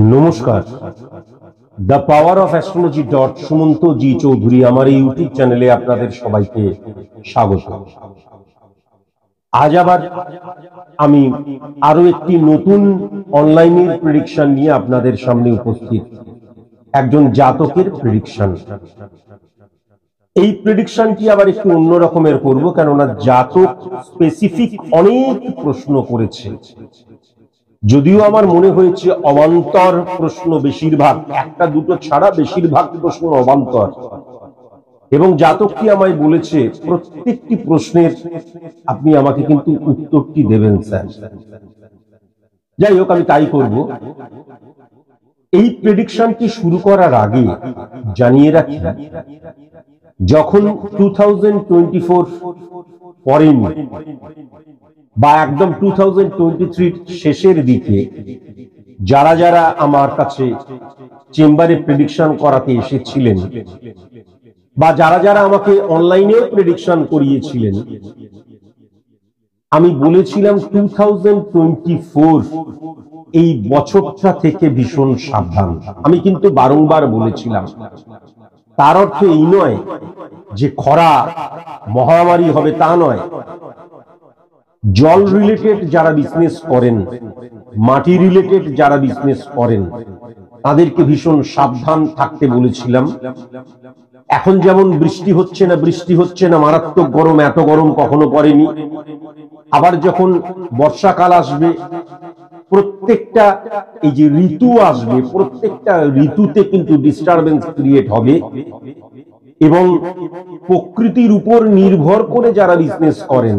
নমস্কার, the power of astrology Sumanta ji Chowdhury আমার এই ইউটিউব চ্যানেলে আপনাদের সবাইকে স্বাগত। আজ আবার আমি আরো একটি নতুন অনলাইনের প্রেডিকশন নিয়ে আপনাদের সামনে উপস্থিত। একজন জাতকের প্রেডিকশন। এই প্রেডিকশনটি আবার একটু অন্য রকমের করব, কেননা জাতক স্পেসিফিক অনেক প্রশ্ন করেছে। যদিও আমার মনে হয়েছে অবান্তর প্রশ্ন বেশিরভাগ, একটা দুটো ছাড়া বেশিরভাগ প্রশ্ন অবান্তর, এবং জাতকটি আমায় বলেছে প্রত্যেকটি প্রশ্নের আপনি আমাকে কিন্তু উত্তরটি দেবেন স্যার। যাই হোক, আমি তাই করব। এই প্রেডিকশনটি শুরু করার আগে জানিয়ে রাখি, যখন 2024 পরেনি বা একদম 2023 শেষের দিকে যারা যারা আমার কাছে চেম্বারে প্রেডিকশন করাতে এসেছিলেন বা যারা যারা আমাকে অনলাইনেও প্রেডিকশন করিয়েছিলেন, আমি বলেছিলাম 2024 এই বছরটা থেকে ভীষণ সাবধান। আমি কিন্তু বারংবার বলেছিলাম। তার অর্থ এই নয় যে খরা মহামারী হবে, তা নয়। জল রিলেটেড যারা বিজনেস করেন, মাটি রিলেটেড যারা বিজনেস করেন, তাদেরকে ভীষণ সাবধান থাকতে বলেছিলাম। এখন যেমন বৃষ্টি হচ্ছে না, মারাত্মক গরম, এত গরম কখনো পড়েনি। আবার যখন বর্ষাকাল আসবে, প্রত্যেকটা এই যে ঋতু আসবে, প্রত্যেকটা ঋতুতে কিন্তু ডিস্টারবেন্স ক্রিয়েট হবে। এবং প্রকৃতির উপর নির্ভর করে যারা বিজনেস করেন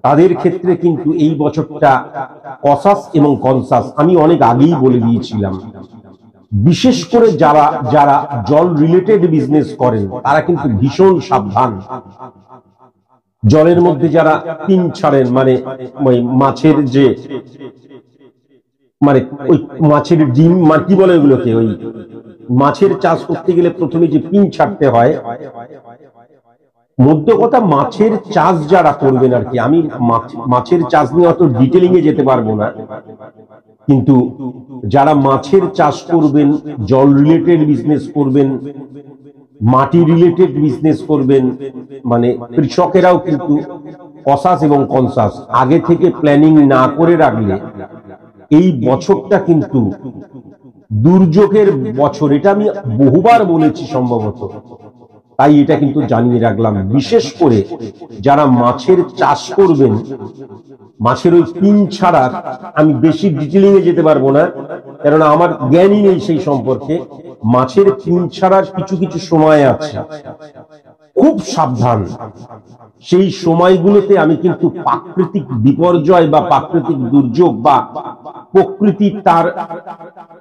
তাদের ক্ষেত্রে কিন্তু এই বছরটা কসাস এবং কনসাস, আমি অনেক আগেই বলে দিয়েছিলাম। বিশেষ করে যারা যারা জল রিলেটেড বিজনেস করেন তারা কিন্তু ভীষণ সাবধান। জলের মধ্যে যারা পিন ছাড়েন, মানে মাছের যে মানে ওই মাছের ডিম, কি বলে ওগুলোকে, ওই মাছের চাষ করতে গেলে প্রথমে যে পিন ছাড়তে হয়, মধ্য কথা মাছের চাষ যারা করবেন আর কি। আমি মাছের চাষ নিয়ে অত ডিটেলিং এ যেতে পারবো না, কিন্তু যারা মাছের চাষ করবেন, জল রিলেটেড বিজনেস করবেন, মাটি রিলেটেড বিজনেস করবেন, মানে কৃষকেরাও কিন্তু কসাস এবং কনসাস আগে থেকে প্ল্যানিং না করে রাখলে এই বছরটা কিন্তু দুর্যোগের বছর। এটা আমি বহুবার বলেছি সম্ভবত, তাই এটা কিন্তু জানিয়ে রাখলাম। বিশেষ করে যারা মাছের চাষ করবেন, মাছের ওই পিন ছাড়া আমি বেশি ডিটেলিং এ যেতে পারবো না, কেননা আমার জ্ঞানই নেই সেই সম্পর্কে। মাছের পিন ছাড়ার কিছু কিছু সময় আছে, খুব সাবধান। সেই সময়গুলোতে আমি কিন্তু প্রাকৃতিক বিপর্যয় বা প্রাকৃতিক দুর্যোগ বা প্রকৃতির তার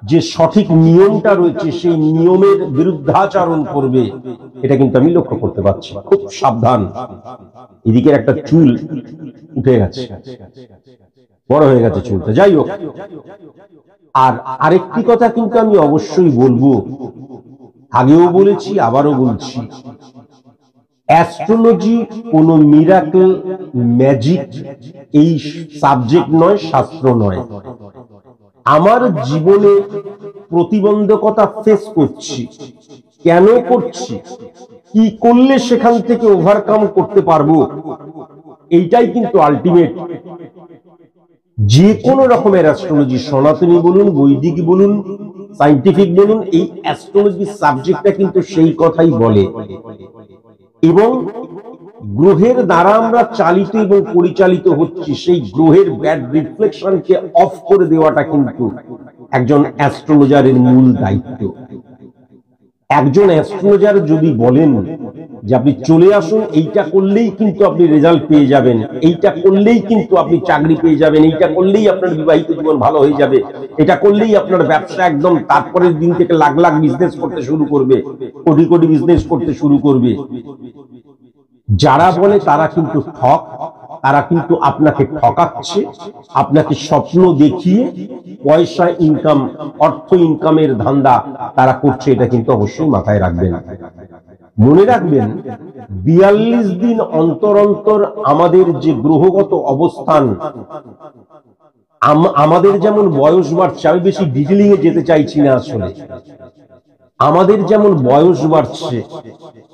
যে সঠিক নিয়মটা রয়েছে সেই নিয়মের বিরুদ্ধাচরণ করবে, এটা কিন্তু আমি লক্ষ্য করতে পারছি। খুব সাবধান। এদিকে একটা চুল উঠে গেছে, বড় হয়ে গেছে চুলটা। যাই হোক, আর আরেকটি কথা কিন্তু আমি অবশ্যই বলবো, আগেও বলেছি আবারও বলছি, অ্যাস্ট্রোলজি কোনো মিরাকল ম্যাজিক এই সাবজেক্ট নয়, শাস্ত্র নয়। আমার জীবনে প্রতিবন্ধকতা ফেস করছি, কেন করছি, কি করলে সেখান থেকে ওভারকাম করতে পারবো, এইটাই কিন্তু আলটিমেট। যে কোনো রকমের অ্যাস্ট্রোলজি, সনাতনী বলুন, বৈদিক বলুন, সায়েন্টিফিক বলুন, এই অ্যাস্ট্রোলজি সাবজেক্টটা কিন্তু সেই কথাই বলে। এবং গ্রহের দ্বারা আমরা চালিত এবং পরিচালিত হচ্ছি, সেই গ্রহের ব্যাড রিফ্লেকশনকে অফ করে দেওয়াটা কিন্তু একজন অ্যাস্ট্রোলজারের মূল দায়িত্ব। একজন অ্যাস্ট্রোলজার যদি বলেন যে আপনি চলে আসুন, এইটা করলেই কিন্তু আপনি রেজাল্ট পেয়ে যাবেন, এইটা করলেই কিন্তু আপনি চাকরি পেয়ে যাবেন, এইটা করলেই আপনার বিবাহিত জীবন ভালো হয়ে যাবে, এটা করলেই আপনার ব্যবসা একদম তারপরের দিন থেকে লাখ লাখ বিজনেস করতে শুরু করবে, কোটি কোটি বিজনেস করতে শুরু করবে, যারা বলে তারা কিন্তু ঠক। তারা কিন্তু আপনাকে ঠকাচ্ছে, আপনাকে স্বপ্ন দেখিয়ে পয়সা ইনকাম, অর্থ ইনকামের ধান্দা তারা করছে। এটা কিন্তু অবশ্যই মাথায় রাখবেন। মনে রাখবেন, 42 দিন অন্তর অন্তর আমাদের যে গ্রহগত অবস্থান, আমাদের যেমন বয়স বাড়ছে, আমি বেশি ডিটেলিং এ যেতে চাইছি না, আসলে আমাদের যেমন বয়স বাড়ছে,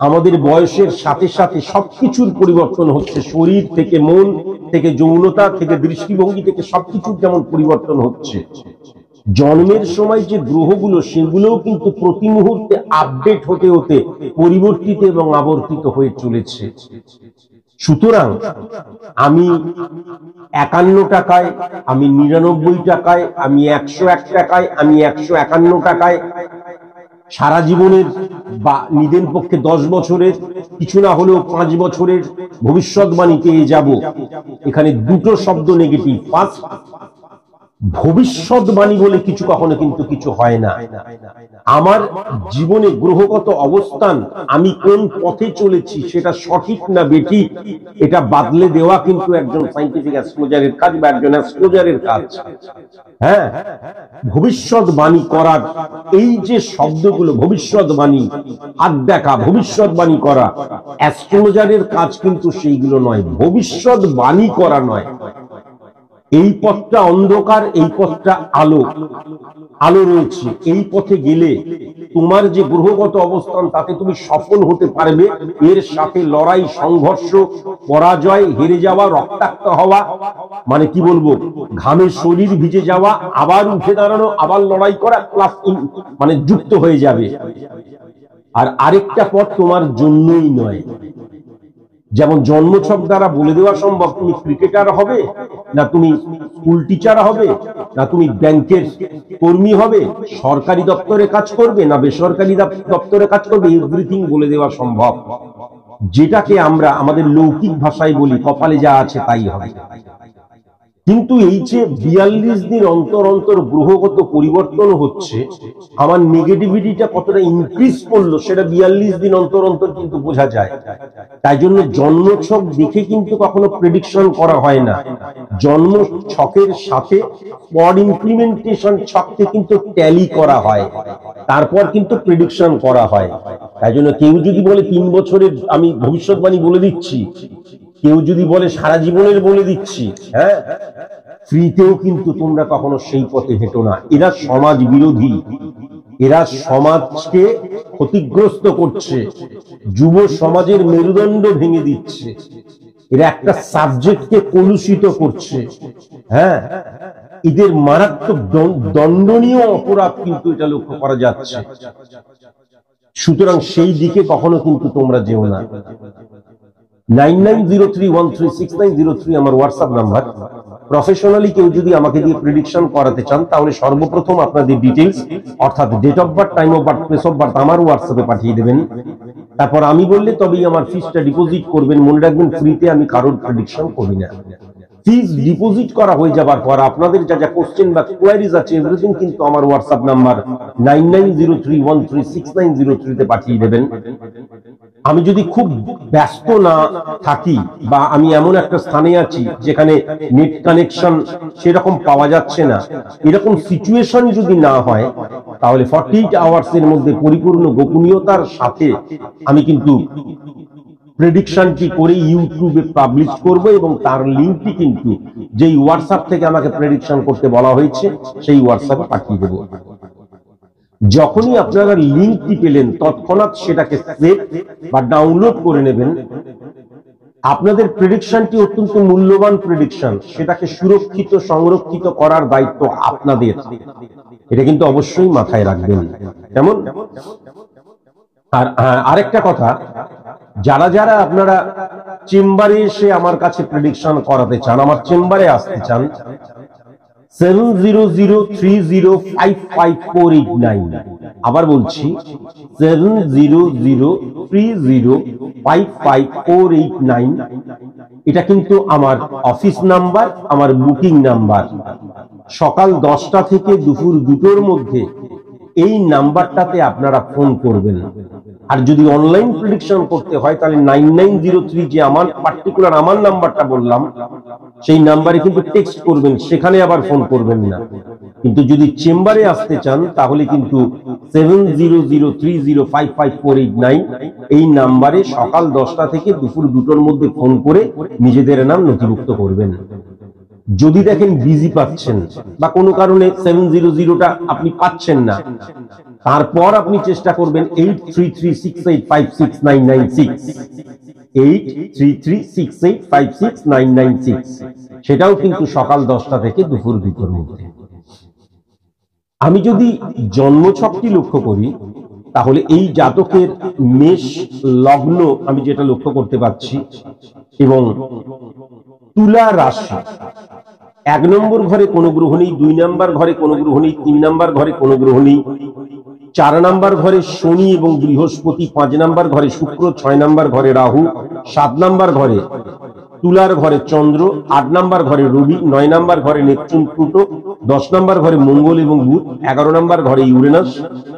আমাদের বয়সের সাথে সাথে সবকিছুর পরিবর্তন হচ্ছে, শরীর থেকে মন থেকে যৌনতা থেকে দৃষ্টিভঙ্গি থেকে সবকিছুর যেমন পরিবর্তন হচ্ছে, জন্মের সময় যে গ্রহগুলো সেগুলোও কিন্তু প্রতি মুহূর্তে আপডেট হতে হতে পরিবর্তিত এবং আবর্তিত হয়ে চলেছে। সুতরাং আমি 51 টাকায়, আমি 99 টাকায়, আমি 101 টাকায়, আমি 151 টাকায় সারা জীবনের বা নিদেন পক্ষে 10 বছরের, কিছু না হলেও 5 বছরের ভবিষ্যৎবাণী পেয়ে যাব। এখানে দুটো শব্দ নেগেটিভ। ফার্স্ট, ভবিষ্যৎবাণী বলে কিছু কখনো কিন্তু কিছু হয় না। আমার জীবনে গ্রহগত অবস্থান, আমি কোন পথে চলেছি সেটা সঠিক না বেঠিক, এটা বাদলে দেওয়া কিন্তু একজন সায়েন্টিফিক অ্যাস্ট্রোলজারের কাজ বা একজন অ্যাস্ট্রোলজারের কাজ। হ্যাঁ, ভবিষ্যৎবাণী করার এই যে শব্দগুলো, ভবিষ্যৎবাণী, হাত দেখা, ভবিষ্যৎবাণী করা, অ্যাস্ট্রোলজারের কাজ কিন্তু সেইগুলো নয়, ভবিষ্যৎবাণী করা নয়। এই পথটা অন্ধকার, এই পথটা আলো, আলো রয়েছে, এই পথে গেলে তোমার যে গ্রহগত অবস্থান তাতে তুমি সফল হতে পারবে। এর সাথে লড়াই, সংঘর্ষ, পরাজয়, হেরে যাওয়া, রক্তাক্ত হওয়া, মানে কি বলবো, ঘামে শরীর ভিজে যাওয়া, আবার উঠে দাঁড়ানো, আবার লড়াই করা, প্লাস মানে যুক্ত হয়ে যাবে। আর আরেকটা পথ তোমার জন্যই নয়। যেমন জন্মছক দ্বারা বলে দেওয়া সম্ভব তুমি ক্রিকেটার হবে, না তুমি স্কুল টিচার হবে, না তুমি ব্যাংকের কর্মী হবে, সরকারি দপ্তরে কাজ করবে না বেসরকারি দপ্তরে কাজ করবে, এভরিথিং বলে দেওয়া সম্ভব। যেটাকে আমরা আমাদের লৌকিক ভাষায় বলি কপালে যা আছে তাই হবে। কিন্তু এই যে 42 দিন অন্তর অন্তর গ্রহগত পরিবর্তন হচ্ছে, আমার নেগেটিভিটিটা কতটা ইনক্রিজ করলো সেটা 42 দিন অন্তর অন্তর কিন্তু বোঝা যায়। তাই জন্য জন্মছক দেখে কিন্তু কখনো প্রেডিকশন করা হয় না। জন্ম ছকের সাথে স্পট ইমপ্লিমেন্টেশন ছককে কিন্তু ট্যালি করা হয়, তারপর কিন্তু প্রেডিকশন করা হয়। তাই জন্য কেউ যদি বলে 3 বছরের আমি ভবিষ্যৎবাণী বলে দিচ্ছি, কেউ যদি বলে সারা জীবনের বলে দিচ্ছি, হ্যাঁ, ফ্রিতেও কিন্তু তোমরা কখনো সেই পথে হেঁটো না। এরা সমাজ বিরোধী, এরা সমাজকে ক্ষতিগ্রস্ত করছে, যুব সমাজের মেরুদণ্ড ভেঙে দিচ্ছে, এরা একটা সাবজেক্টকে কলুষিত করছে। হ্যাঁ, এদের মারাত্মক দণ্ডনীয় অপরাধ কিন্তু এটা লক্ষ্য করা যাচ্ছে। সুতরাং সেই দিকে কখনো কিন্তু তোমরা যেও না। 9903136903 আমার হোয়াটসঅ্যাপ নাম্বার। প্রফেশনালি কেউ যদি আমাকে দিয়ে প্রেডিকশন করাতে চান তাহলে সর্বপ্রথম আপনাদের ডিটেইলস অর্থাৎ date of birth, time of birth, place of birth আমার হোয়াটসঅ্যাপে পাঠিয়ে দেবেন। তারপর আমি বললে তবেই আমার ফিসটা ডিপোজিট করবেন। মনে রাখবেন, ফ্রিতে আমি কারোর প্রেডিকশন করি না। ফিস ডিপোজিট করা হয়ে যাবার পর আপনাদের যা যা কোশ্চেন বা কোয়ারিজ আছে এভরিথিং কিন্তু আমার হোয়াটসঅ্যাপ নাম্বার 9903136903 তে পাঠিয়ে দেবেন। আমি যদি খুব ব্যস্ত না থাকি বা আমি এমন একটা স্থানে আছি যেখানে নেট কানেকশন সেরকম পাওয়া যাচ্ছে না, এরকম সিচুয়েশন যদি না হয় তাহলে 48 আওয়ার্সের মধ্যে পরিপূর্ণ গোপনীয়তার সাথে আমি কিন্তু প্রেডিকশনটি করে ইউটিউবে পাবলিশ করব এবং তার লিঙ্কটি কিন্তু যেই হোয়াটসঅ্যাপ থেকে আমাকে প্রেডিকশন করতে বলা হয়েছে সেই হোয়াটসঅ্যাপে পাঠিয়ে দেব। যখনই আপনারা লিঙ্কটি পেলেন তৎক্ষণাৎ সেটাকে সেভ বা ডাউনলোড করে নেবেন। আপনাদের প্রেডিকশনটি অত্যন্ত মূল্যবান প্রেডিকশন, সেটাকে সুরক্ষিত সংরক্ষিত করার দায়িত্ব আপনাদের, এটা কিন্তু অবশ্যই মাথায় রাখবেন। কেমন? আর আরেকটা কথা, যারা যারা আপনারা চেম্বারে এসে আমার কাছে প্রেডিকশন করাতে চান, আমার চেম্বারে আসতে চান, 7003055489, আবার বলছি 7003055489, এটা কিন্তু আমার অফিস নাম্বার, আমার বুকিং নাম্বার। সকাল 10টা থেকে দুপুর 2টোর মধ্যে এই নাম্বারটাতে আপনারা ফোন করবেন। আর যদি অনলাইন প্রেডিকশন করতে হয় তাহলে 9903 যে আমার পার্টিকুলার আমার নাম্বারটা বললাম সেই নাম্বারে কিন্তু টেক্সট করবেন, সেখানে আবার ফোন করবেন না। কিন্তু যদি চেম্বারে আসতে চান তাহলে কিন্তু 7003055489 এই নাম্বারে সকাল 10টা থেকে দুপুর 2টোর মধ্যে ফোন করে নিজেদের নাম নথিভুক্ত করবেন। যদি দেখেন বিজি পাচ্ছেন বা কোনো কারণে 700টা আপনি পাচ্ছেন না, তারপর আপনি চেষ্টা করবেন 8336856996, 8336856996, সেটাও কিন্তু সকাল 10টা থেকে দুপুর 2টোর মধ্যে। আমি যদি জন্মছকটি লক্ষ্য করি, তাহলে এই জাতকের মেষ লগ্ন আমি যেটা লক্ষ্য করতে পারছি, এবং তুলা রাশি 1 নম্বর ঘরে কোনো গ্রহ নেই, 2 নম্বর ঘরে কোনো গ্রহ নেই, 3 নম্বর ঘরে কোনো গ্রহ নেই, 4 নম্বর ঘরে শনি এবং বৃহস্পতি, 5 নম্বর ঘরে শুক্র, 6 নম্বর ঘরে রাহু, 7 নম্বর ঘরে তুলার ঘরে চন্দ্র, 8 নম্বর ঘরে রবি, 9 নম্বর ঘরে নেপচুন প্লুটো, 10 নম্বর ঘরে মঙ্গল এবং বুধ, 11 নম্বর ঘরে ইউরেনাস,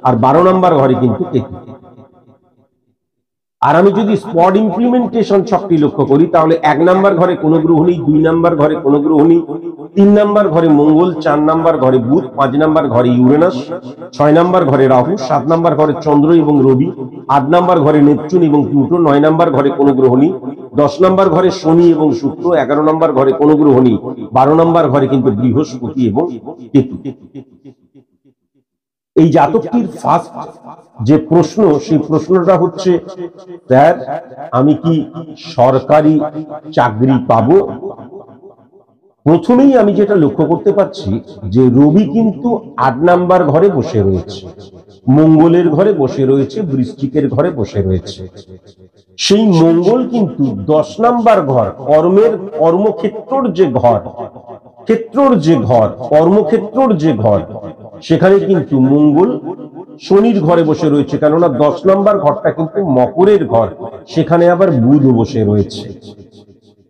আর 12 নম্বর ঘরে কিন্তু কেতু। আর আমি যদি স্পট ইমপ্লিমেন্টেশন ছকটি লক্ষ্য করি, তাহলে 1 নম্বর ঘরে কোনো গ্রহ নেই, 2 নম্বর ঘরে কোনো গ্রহ নেই, 3 নম্বর ঘরে মঙ্গল, 4 নম্বর ঘরে বুধ, 5 নম্বর ঘরে ইউরেনাস, 6 নম্বর ঘরে রাহু, 7 নম্বর ঘরে চন্দ্র এবং রবি, 8 নম্বর ঘরে নেপচুন এবং প্লুটো, 9 নম্বর ঘরে কোনো গ্রহ নেই, 10 নম্বর ঘরে শনি এবং শুক্র, 11 নম্বর ঘরে কোনো গ্রহ নেই, 12 নম্বর ঘরে কিন্তু বৃহস্পতি এবং কেতু। এই জাতকটির ফার্স্ট যে প্রশ্ন, সেই প্রশ্নটা হচ্ছে, স্যার আমি কি সরকারি চাকরি পাবো? প্রথমেই আমি যেটা লক্ষ্য করতে পারছি যে রবি কিন্তু 8 নম্বর ঘরে বসে রয়েছে, মঙ্গলের ঘরে বসে রয়েছে, বৃশ্চিকের ঘরে বসে রয়েছে। সেই মঙ্গল কিন্তু 10 নম্বর ঘর, কর্মক্ষেত্রর যে ঘর, কর্মক্ষেত্রর যে ঘর, সেখানে কিন্তু মঙ্গল শনির ঘরে বসে রয়েছে, কেননা 10 নম্বর ঘরটা কিন্তু মকরের ঘর, সেখানে আবার বুধ বসে রয়েছে।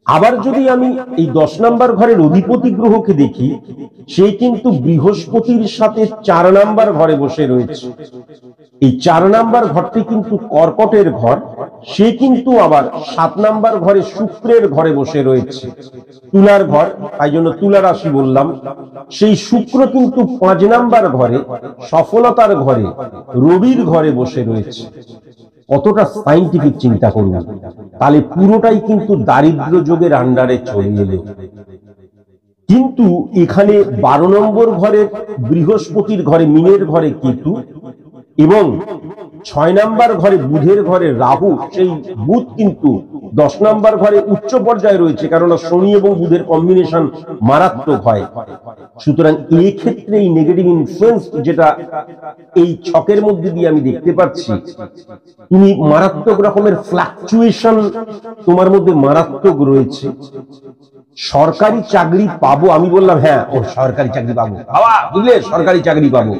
আবার যদি আমি এই 10 নম্বর ঘরের অধিপতি গ্রহকে দেখি, সে কিন্তু বৃহস্পতির সাথে 4 নম্বর ঘরে বসে রয়েছে। এই 4 নম্বর ঘরটি কিন্তু কর্কটের ঘর, সে কিন্তু আবার 7 নম্বর ঘরে শুক্রের ঘরে বসে রয়েছে, তুলার ঘর, তাই জন্য তুলা রাশি বললাম। সেই শুক্র কিন্তু 5 নম্বর ঘরে, সফলতার ঘরে, রবির ঘরে বসে রয়েছে। কতটা সাইন্টিফিক চিন্তা করলাম, তাহলে পুরোটাই কিন্তু দারিদ্র যোগের আন্ডারে চলে এলো। কিন্তু এখানে 12 নম্বর ঘরে বৃহস্পতির ঘরে, মিনের ঘরে কেতু, এবং 6 নম্বর ঘরে বুধের ঘরে রাহু, সেই বুধ কিন্তু 10 নম্বর ঘরে উচ্চ পর্যায়ে রয়েছে, কারণ শনি এবং বুধের কম্বিনেশন মারাত্মক হয়। সুতরাং এই ক্ষেত্রে এই নেগেটিভ ইনফ্লুয়েন্স যেটা এই ছকের মধ্যে দিয়ে আমি দেখতে পাচ্ছি, তুমি মারাত্মক রকমের ফ্লাকচুয়েশন তোমার মধ্যে মারাত্মক রয়েছে। সরকারি চাকরি পাবো, আমি বললাম হ্যাঁ ও সরকারি চাকরি পাবো, বাবা বুঝলে সরকারি চাকরি পাবো।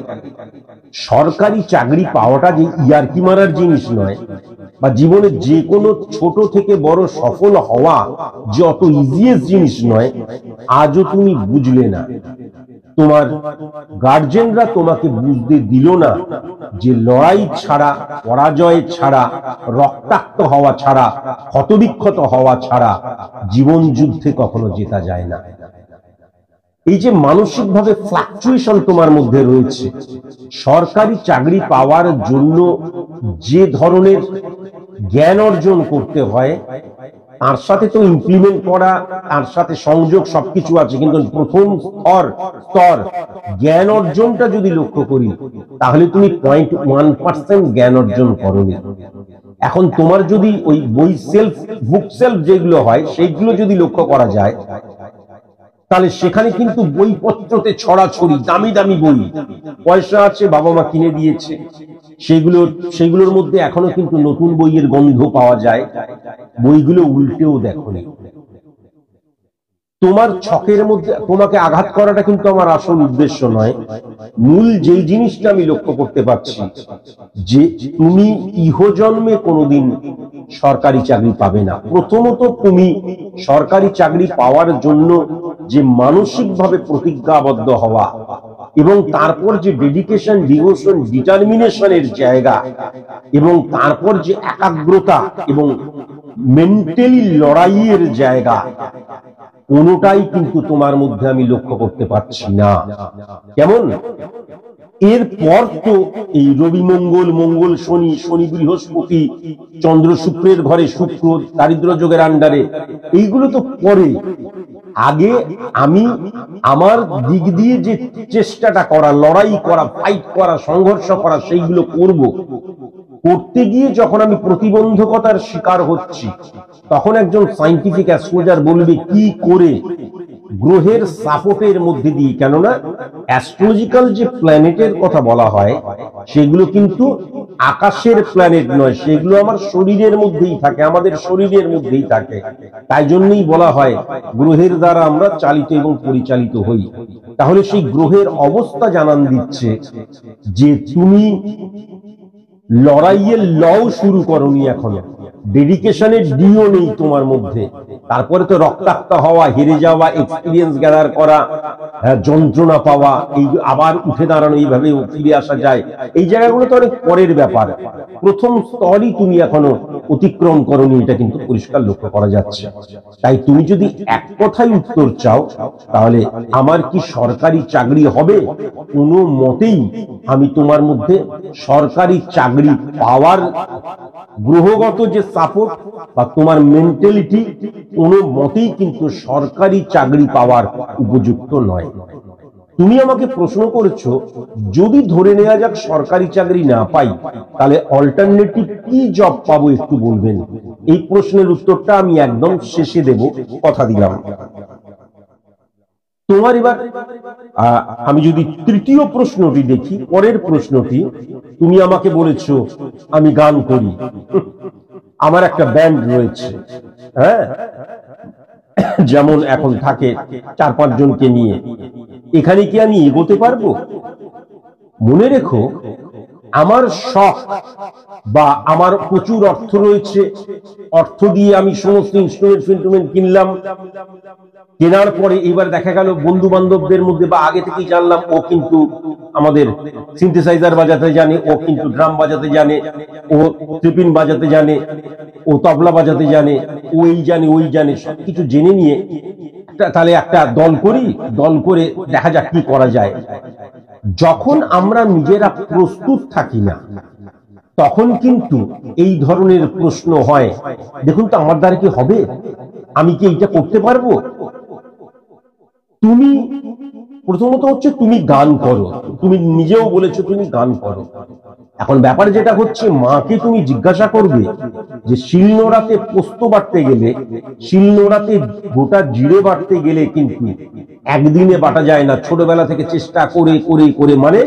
সরকারি চাকরি পাওয়াটা যে ইয়ারকি মারার জিনিস নয়, বা জীবনে যে কোনো ছোট থেকে বড় সফল হওয়া যে অত ইজিয়েস্ট জিনিস নয়, আজও তুমি বুঝলে না। তোমার গার্জেনরা তোমাকে বুঝতে দিল না যে লড়াই ছাড়া, পরাজয় ছাড়া, রক্তাক্ত হওয়া ছাড়া, ক্ষতবিক্ষত হওয়া ছাড়া জীবন যুদ্ধে কখনো জেতা যায় না। এই যে মানসিকভাবে ফ্লাকচুয়েশন তোমার মধ্যে রয়েছে, সরকারি চাকরি পাওয়ার জন্য যে ধরনের জ্ঞান অর্জন করতে হয়, তার সাথে তো ইমপ্লিমেন্ট করা, তার সাথে সংযোগ সবকিছু আছে, কিন্তু প্রথম স্তর জ্ঞান অর্জনটা যদি লক্ষ্য করি, তাহলে তুমি 0.1% জ্ঞান অর্জন করোনি। এখন তোমার যদি ওই বই সেলফ, বুক সেলফ যেগুলো হয়, সেইগুলো যদি লক্ষ্য করা যায়, তাহলে সেখানে কিন্তু বইপত্রতে ছড়াছড়ি, দামি দামি বই, পয়সা আছে, বাবা মা কিনে দিয়েছে, সেগুলোর মধ্যে এখনো কিন্তু নতুন বইয়ের গন্ধ পাওয়া যায়। বইগুলো উল্টেও দেখোনি। তোমার ছকের মধ্যে তোমাকে আঘাত করাটা কিন্তু আমার আসল উদ্দেশ্য নয়। মূল যেই জিনিসটা আমি লক্ষ্য করতে পারছি, যে তুমি ইহজন্মে কোনোদিন সরকারি চাকরি পাবে না। প্রথমত তুমি সরকারি চাকরি পাওয়ার জন্য যে মানসিকভাবে প্রতিজ্ঞাবদ্ধ হওয়া, এবং তারপর যে ডেডিকেশন, ডিভোশন, ডিটারমিনেশনের জায়গা, এবং তারপর যে একাগ্রতা এবং মেন্টালি লড়াইয়ের জায়গা, কোনোটাই কিন্তু তোমার মধ্যে আমি লক্ষ্য করতে পারছি না। কেমন? এরপর তো এই রবি মঙ্গল, মঙ্গল শনি, শনি বৃহস্পতি, চন্দ্র শুক্রের ঘরে শুক্র, দারিদ্র যোগের আন্ডারে, এইগুলো তো পরে। আগে আমি আমার দিক দিয়ে যে চেষ্টাটা করা, লড়াই করা, ফাইট করা, সংঘর্ষ করা, সেইগুলো করব। করতে গিয়ে যখন আমি প্রতিবন্ধকতার শিকার হচ্ছি, তখন একজন সায়েন্টিফিক অ্যাস্ট্রোলজার বলবে কি করে গ্রহের সাপোর্টের মধ্যে দিয়ে, কেননা অ্যাস্ট্রোলজিক্যাল যে প্ল্যানেটের কথা বলা হয় সেগুলো কিন্তু আকাশের প্ল্যানেট নয়, সেগুলো আমার শরীরের মধ্যেই থাকে, আমাদের শরীরের মধ্যেই থাকে। তাই জন্যই বলা হয় গ্রহের দ্বারা আমরা চালিত এবং পরিচালিত হই। তাহলে সেই গ্রহের অবস্থা জানান দিচ্ছে যে তুমি লড়াইয়ের লও শুরু করনি, এখন ডেডিকেশনের ডিও নেই তোমার মধ্যে। তারপরে তো রক্তাক্ত হওয়া, হেরে যাওয়া, এক্সপিরিয়েন্স গ্যাদার করা, যন্ত্রণা পাওয়া, এই আবার উঠে দাঁড়ানো, এইভাবে ফিরে আসা যায়, এই জায়গাগুলো তো অনেক পরের ব্যাপার। প্রথম স্তরই তুমি এখনো অতিক্রম করনি, এটা কিন্তু পরিষ্কার লক্ষ্য করা যাচ্ছে। তাই তুমি যদি এক কথায় উত্তর চাও, তাহলে আমার কি সরকারি চাকরি হবে? কোনো মতেই আমি তোমার মধ্যে সরকারি চাকরি পাওয়ার গ্রহগত যে সাপোর্ট বা তোমার মেন্টালিটি, কোনো মতেই কিন্তু সরকারি চাকরি পাওয়ার উপযুক্ত নয়। তুমি আমাকে প্রশ্ন করেছো যদি ধরে নেওয়া যাক সরকারি চাকরি না পাই, তাহলে অল্টারনেটিভ কি জব পাবো একটু বলবেন? এই প্রশ্নের উত্তরটা আমি একদম শেষে দেব, কথা দিলাম। তোমার এবার আমি যদি তৃতীয় প্রশ্নটি দেখি, পরের প্রশ্নটি, তুমি আমাকে বলেছো আমি গান করি, আমার একটা ব্যান্ড রয়েছে, হ্যাঁ, যেমন এখন থাকে 4-5 জনকে নিয়ে, এখানে কি আমি এগোতে পারবো? মনে রেখো, আমার শখ বা আমার প্রচুর অর্থ রয়েছে, অর্থ দিয়ে আমি সমস্ত ইনস্ট্রুমেন্ট কিনলাম, কেনার পরে এবার দেখা গেল বন্ধু বান্ধবদের মধ্যে বা আগে থেকেই জানলাম ও কিন্তু আমাদের সিনথেসাইজার বাজাতে জানে, ও কিন্তু ড্রাম বাজাতে জানে, ও ট্রিপিন বাজাতে জানে, ও তবলা বাজাতে জানে, ও এই জানে ওই জানে, সবকিছু জেনে নিয়ে তাহলে একটা দল করি, দল করে দেখা যাক কি করা যায়। যখন আমরা নিজেরা প্রস্তুত থাকি না, তখন কিন্তু এই ধরনের প্রশ্ন হয়, দেখুন তো আমার দ্বারা কি হবে, আমি কি এইটা করতে পারবো? তুমি প্রথমত হচ্ছে তুমি গান করো, তুমি নিজেও বলেছো তুমি গান করো। এখন ব্যাপার যেটা হচ্ছে, মাকে তুমি জিজ্ঞাসা করবে যে শিলনোড়াতে পোস্ত বাটতে গেলে, শিলনোড়াতে গোটা জিরে বাটতে গেলে কিন্তু একদিনে বাটা যায় না, ছোটবেলা থেকে চেষ্টা করে করে করে, মানে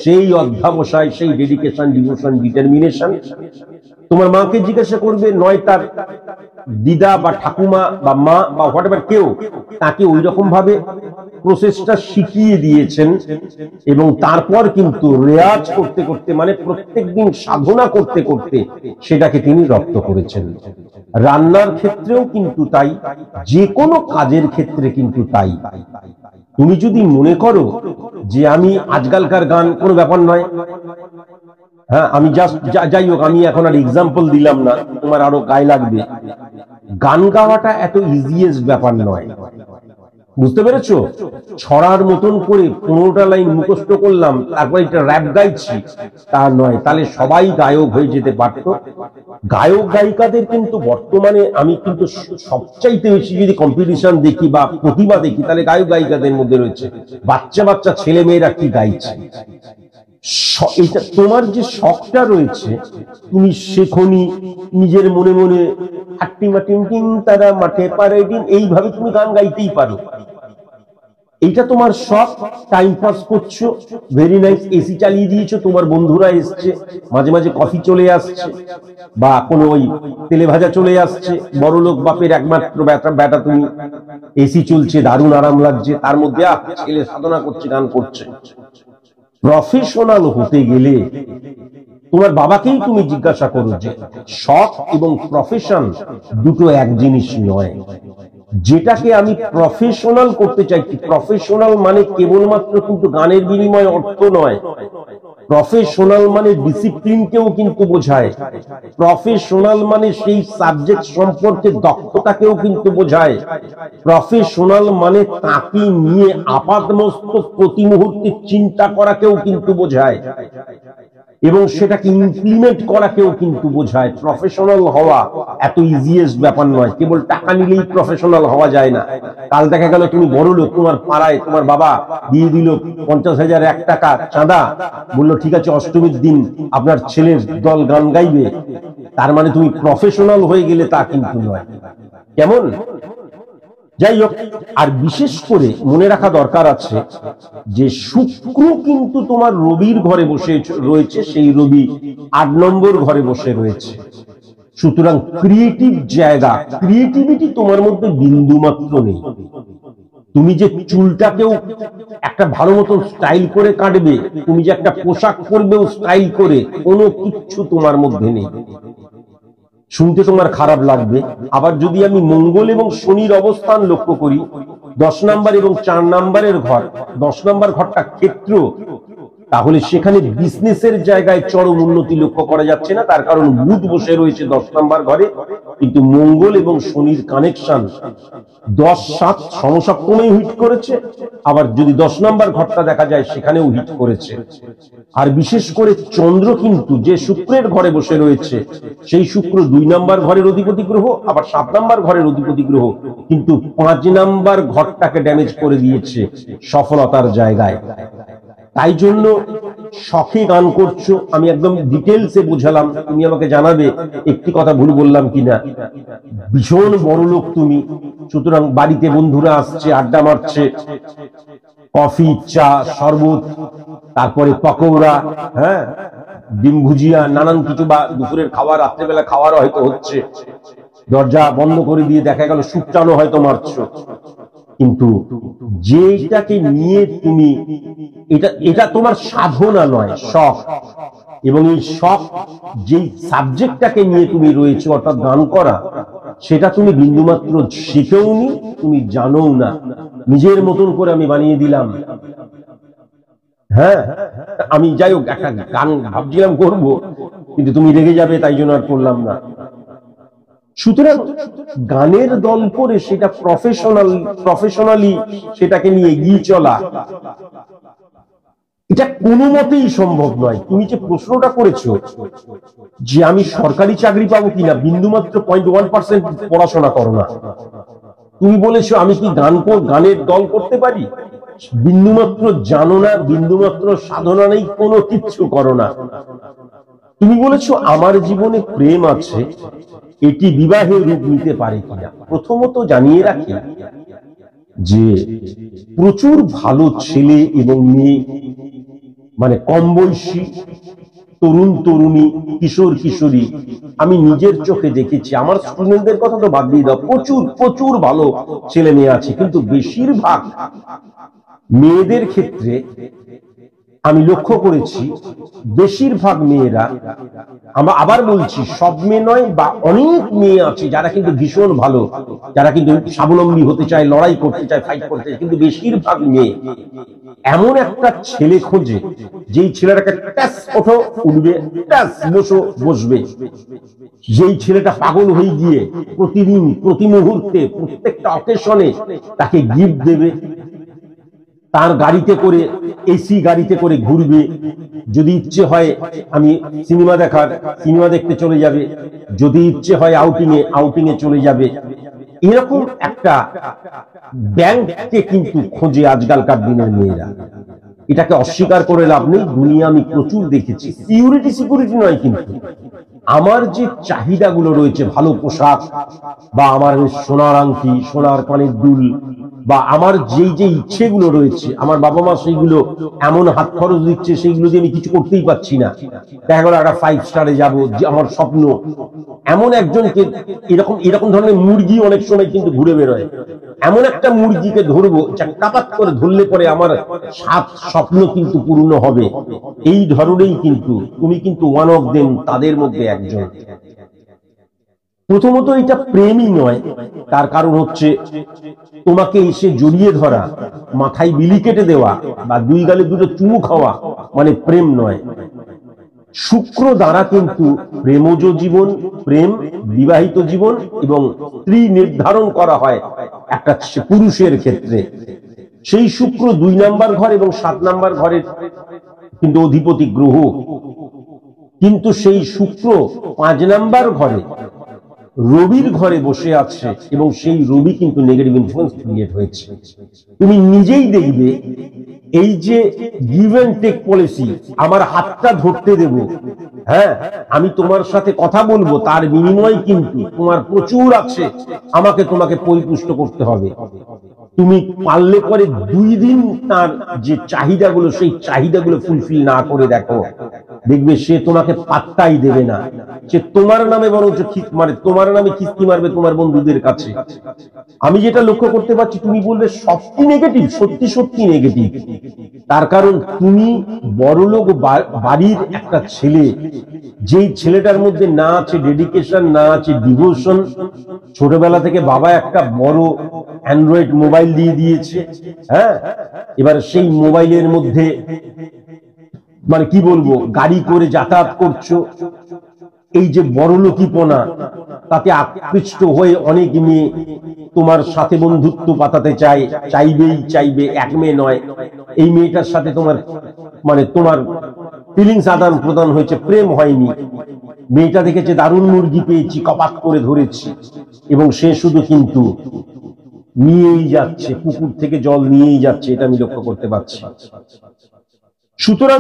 সেই অধ্যাবসায়, সেই ডেডিকেশন, ডিভোশন, ডিটারমিনেশন। তোমার মাকে জিজ্ঞাসা করবে, নয় তার দিদা বা ঠাকুমা বা মা বা হোয়াটএভার কেউ তাকে ওই রকম ভাবে প্রসেসটা শিখিয়ে দিয়েছেন, এবং তারপর কিন্তু রেয়াজ করতে করতে, মানে প্রত্যেকদিন সাধনা করতে করতে সেটাকে তিনি রপ্ত করেছেন। রান্নার ক্ষেত্রেও কিন্তু তাই, যে কোনো কাজের ক্ষেত্রে কিন্তু তাই। তুমি যদি মনে করো যে আমি আজকালকার গান কোনো ব্যাপার নয়, হ্যাঁ, আমি জাস্ট যাই হোক, আমি এখন আর এক্সাম্পল দিলাম না, তোমার আরো গায়ে লাগবে। গান গাওয়াটা এত ইজিয়েস্ট ব্যাপার নয়, বুঝতে পেরেছো? ছড়ার মতন করে 15টা লাইন মুখস্থ করলাম, তারপর এটা র‍্যাপ গাইছি, তা নয়। তাহলে সবাই গায়ক হয়ে যেতে পারত। গায়ক গায়িকাদের কিন্তু বর্তমানে আমি কিন্তু সবচাইতে বেশি যদি কম্পিটিশন দেখি বা প্রতিভা দেখি, তাহলে গায়ক গায়িকাদের মধ্যে রয়েছে। বাচ্চা বাচ্চা ছেলে মেয়েরা কি গাইছে, এটা তোমার যে শখটা রয়েছে, তুমি শেখনি, নিজের মনে মনে তারা মাঠে পারে দিন, এইভাবে তুমি গান গাইতেই পারো। এইটা তোমার শখ, টাইম পাস করছো, ভেরি নাইস। এসি চালিয়ে দিয়েছো, তোমার বন্ধুরা এসছে, মাঝে মাঝে কফি চলে আসছে, বা কোনো ওই তেলে ভাজা চলে আসছে, বড় লোক বাপের একমাত্র বেটা তুমি, এসি চলছে, দারুণ আরাম লাগছে, তার মধ্যে ছেলে সাধনা করছে, গান করছে। প্রফেশনাল হতে গেলে তোমার বাবাকেই তুমি জিজ্ঞাসা করো যে শখ এবং প্রফেশন দুটো এক জিনিস নয়। যেটাকে আমি প্রফেশনাল করতে চাইছি, প্রফেশনাল মানে কেবলমাত্র কিন্তু গানের বিনিময়ে অর্থ নয়, প্রফেশনাল মানে ডিসিপ্লিনকেও কিন্তু বোঝায়, প্রফেশনাল মানে সেই সাবজেক্ট সম্পর্কে দক্ষতাকেও কিন্তু বোঝায়, প্রফেশনাল মানে তাকে নিয়ে আপাতমস্তক প্রতি মুহূর্তে চিন্তা করাকেও কিন্তু বোঝায়। এবং সেটাকে ইমপ্লিমেন্ট করাকেও কিন্তু বোঝায়। প্রফেশনাল হওয়া এত ইজিয়েস্ট ব্যাপার নয়, কেবল টাকা নিলেই প্রফেশনাল হওয়া যায় না। কাল দেখা গেল তুমি বড় লোক, তোমার পাড়ায় তোমার বাবা দিয়ে দিল 50,000 1 টাকা চাঁদা, বললো ঠিক আছে অষ্টমীর দিন আপনার ছেলের দল গান গাইবে, তার মানে তুমি প্রফেশনাল হয়ে গেলে তা কিন্তু নয়। কেমন? যাই হোক, আর বিশেষ করে মনে রাখা দরকার আছে যে শুক্র কিন্তু তোমার রবির ঘরে বসে রয়েছে, সেই রবি 8 নম্বর ঘরে বসে রয়েছে। সুতরাং ক্রিয়েটিভ জায়গা, ক্রিয়েটিভিটি তোমার মধ্যে বিন্দু মাত্র নেই। তুমি যে চুলটাকেও একটা ভালো মতো স্টাইল করে কাটবে, তুমি যে একটা পোশাক পরবেও স্টাইল করে, কোনো কিচ্ছু তোমার মধ্যে নেই। শুনতে তোমার খারাপ লাগবে। আবার যদি আমি মঙ্গল এবং শনির অবস্থান লক্ষ্য করি, 10 নাম্বার এবং 4 নাম্বারের ঘর, 10 নাম্বার ঘরটা ক্ষেত্র, তাহলে সেখানে বিজনেসের জায়গায় চরম উন্নতি লক্ষ্য করা যাচ্ছে না, তার কারণ বুধ বসে রয়েছে 10 নাম্বার ঘরে, কিন্তু মঙ্গল এবং শনির কানেকশন 10-7 সমসপ্তমেই হিট করেছে। আবার যদি 10 নাম্বার ঘরটা দেখা যায় সেখানেও হিট করেছে। আর বিশেষ করে চন্দ্র কিন্তু যে শুক্রের ঘরে বসে রয়েছে, সেই শুক্র 2 নাম্বার ঘরের অধিপতি গ্রহ, আবার 7 নাম্বার ঘরের অধিপতি গ্রহ, কিন্তু 5 নাম্বার ঘরটাকে ড্যামেজ করে দিয়েছে সফলতার জায়গায়। তাই জন্য শখে গান করছো, আমি একদম ডিটেলসে বোঝালাম, তুমি আমাকে জানাবে একটি কথা ভুল বললাম কিনা। ভীষণ বড় লোক তুমি, সুতরাং বাড়িতে বন্ধুরা আসছে, আড্ডা মারছে, কফি, চা, শরবত, তারপরে পকৌড়া, হ্যাঁ, ডিম ভুজিয়া, নানান কিছু, বা দুপুরের খাবার, রাত্রেবেলা খাওয়ার হয়তো হচ্ছে, দরজা বন্ধ করে দিয়ে দেখা গেল শুকটানো হয়তো মারছো। কিন্তু যেটাকে নিয়ে তুমি, এটা তোমার সাধনা নয়, শখ। এবং এই শখ যেই সাবজেক্টটাকে নিয়ে তুমি রয়েছে, অর্থাৎ গান করা, সেটা তুমি বিন্দুমাত্র শিখেওনি, তুমি জানোও না, নিজের মতন করে আমি বানিয়ে দিলাম। হ্যাঁ, আমি যাই হোক একটা গান ভাবছিলাম করবো, কিন্তু তুমি রেগে যাবে, তাই জন্য আর করলাম না। সুতরাং গানের দল করে সেটা প্রফেশনালি সেটাকে নিয়ে এগিয়ে চলা, এটা কোনো মতেই সম্ভব নয়। তুমি যে প্রশ্নটা করেছো যে আমি সরকারি চাকরি পাবো কিনা, বিন্দুমাত্র 0.1% পড়াশোনা করো না। তুমি বলেছো আমি কি গানের দল করতে পারি, বিন্দুমাত্র জানো না, বিন্দুমাত্র সাধনা নেই, কোনো কিচ্ছু করো না। তুমি বলেছো আমার জীবনে প্রেম আছে, এটি বিবাহের রূপ নিতে পারে কিনা। প্রথমত জানিয়ে রাখি যে প্রচুর ভালো ছেলে এবং মেয়ে, মানে কম বয়সী তরুণ তরুণী, কিশোর কিশোরী, আমি নিজের চোখে দেখেছি। আমার স্টুডেন্টদের কথা তো বাদ দিয়ে দাও, প্রচুর প্রচুর ভালো ছেলে মেয়ে আছে, কিন্তু বেশিরভাগ মেয়েদের ক্ষেত্রে আমি লক্ষ্য করেছি, বেশিরভাগ মেয়েরা, আমরা আবার বলছি সব মেয়ে নয়, বা অনেক মেয়ে আছে যারা কিন্তু ভীষণ ভালো, যারা কিন্তু স্বাবলম্বী হতে চায়, লড়াই করতে চায়, ফাইট করতে চায়, কিন্তু বেশিরভাগ মেয়ে এমন একটা ছেলে খোঁজে যেই ছেলেটাকে ট্যাস ওঠো উঠবে, ট্যাস বসো বসবে, যেই ছেলেটা পাগল হয়ে গিয়ে প্রতিদিন প্রতি মুহূর্তে প্রত্যেকটা অকেশনে তাকে গিফট দেবে, তার গাড়িতে করে, এসি গাড়িতে করে ঘুরবে, যদি ইচ্ছে হয় আমি সিনেমা দেখতে চলে যাবে, যদি ইচ্ছে হয় আউটিং এ চলে যাবে। এরকম একটা ব্যাংককে কিন্তু খোঁজে আজকালকার দিনের মেয়েরা। এটাকে অস্বীকার করে লাভ নেই, দুনিয়া আমি প্রচুর দেখেছি। সিকিউরিটি নয়, কিন্তু আমার যে চাহিদাগুলো রয়েছে, ভালো পোশাক, বা আমার সোনার আংটি, সোনার কানের দুল, বা আমার যেই যে ইচ্ছেগুলো রয়েছে, আমার বাবা মা সেইগুলো এমন হাত খরচ দিচ্ছে, সেইগুলো দিয়ে আমি কিছু করতেই পারছি না। দেখা গেল একটা 5 স্টারে যাবো, যে আমার স্বপ্ন। এমন একজনকে, এরকম ধরনের মুরগি অনেক সময় কিন্তু ঘুরে বেরোয়, এমন একটা মুরগিকে ধরবো যা কাপাত করে ধরলে পরে আমার 7 স্বপ্ন কিন্তু পূর্ণ হবে। এই ধরনেরই কিন্তু তুমি কিন্তু ওয়ান অফ দেম, তাদের মধ্যে একজন। প্রথমত এটা প্রেমই নয়, তার কারণ হচ্ছে তোমাকে এসে জড়িয়ে ধরা, মাথায় বিলি কেটে দেওয়া, বা 2 গালে 2টো চুমু খাওয়া মানে প্রেম নয়। শুক্র দ্বারা কিন্তু প্রেমজ জীবন, প্রেম, বিবাহিত জীবন এবং স্ত্রী নির্ধারণ করা হয় একটা পুরুষের ক্ষেত্রে। সেই শুক্র 2 নাম্বার ঘর এবং 7 নাম্বার ঘরের কিন্তু অধিপতি গ্রহ। কিন্তু সেই শুক্র 5 নাম্বার ঘরে রবির ঘরে বসে আছে এবং সেই রবি কিন্তু নেগেটিভ ইনফ্লুয়েন্স ক্রিয়েট হয়েছে। তুমি নিজেই দেখবে এই যে গিভ এন্ড টেক পলিসি, আমার হাতটা ধরতে দেব, হ্যাঁ আমি তোমার সাথে কথা বলবো, তার বিনিময়ে কিন্তু তোমার প্রচুর আছে, আমাকে তোমাকে পরিপুষ্ট করতে হবে। তুমি পারলে করে 2 দিন তার যে চাহিদাগুলো সেই চাহিদাগুলো ফুলফিল না করে দেখো, দেখবে সে তোমাকে পাত্তাই দেবে না, সে তোমার নামে বরঞ্চ মানে তোমার নামে খিস্তি মারবে তোমার বন্ধুদের কাছে। আমি যেটা লক্ষ্য করতে পারছি, তুমি বলবে সত্যি নেগেটিভ, সত্যি সত্যি নেগেটিভ। তার কারণ তুমি বড়লোক বাড়ির একটা ছেলে, যেই ছেলেটার মধ্যে না আছে ডেডিকেশন, না আছে ডিভোশন। ছোটবেলা থেকে বাবা একটা বড় অ্যান্ড্রয়েড মোবাইল দিয়ে দিয়েছে, হ্যাঁ এবার সেই মোবাইলের মধ্যে মানে কি বলবো গাড়ি করে যাতায়াত করছো, এই যে বড়লোকিপনা, তাতে আকৃষ্ট হয়ে অনেক মেয়ে তোমার সাথে বন্ধুত্ব পাতাতে চাইবে। এক মেয়ে নয়, এই মেয়েটার সাথে তোমার মানে তোমার ফিলিংস আদান প্রদান হয়েছে, প্রেম হয়নি। মেয়েটা দেখেছে দারুণ মুরগি পেয়েছি, কপাত করে ধরেছি, এবং সে শুধু কিন্তু নিয়েই যাচ্ছে, পুকুর থেকে জল নিয়েই যাচ্ছে, এটা আমি লক্ষ্য করতে পারছি। সুতরাং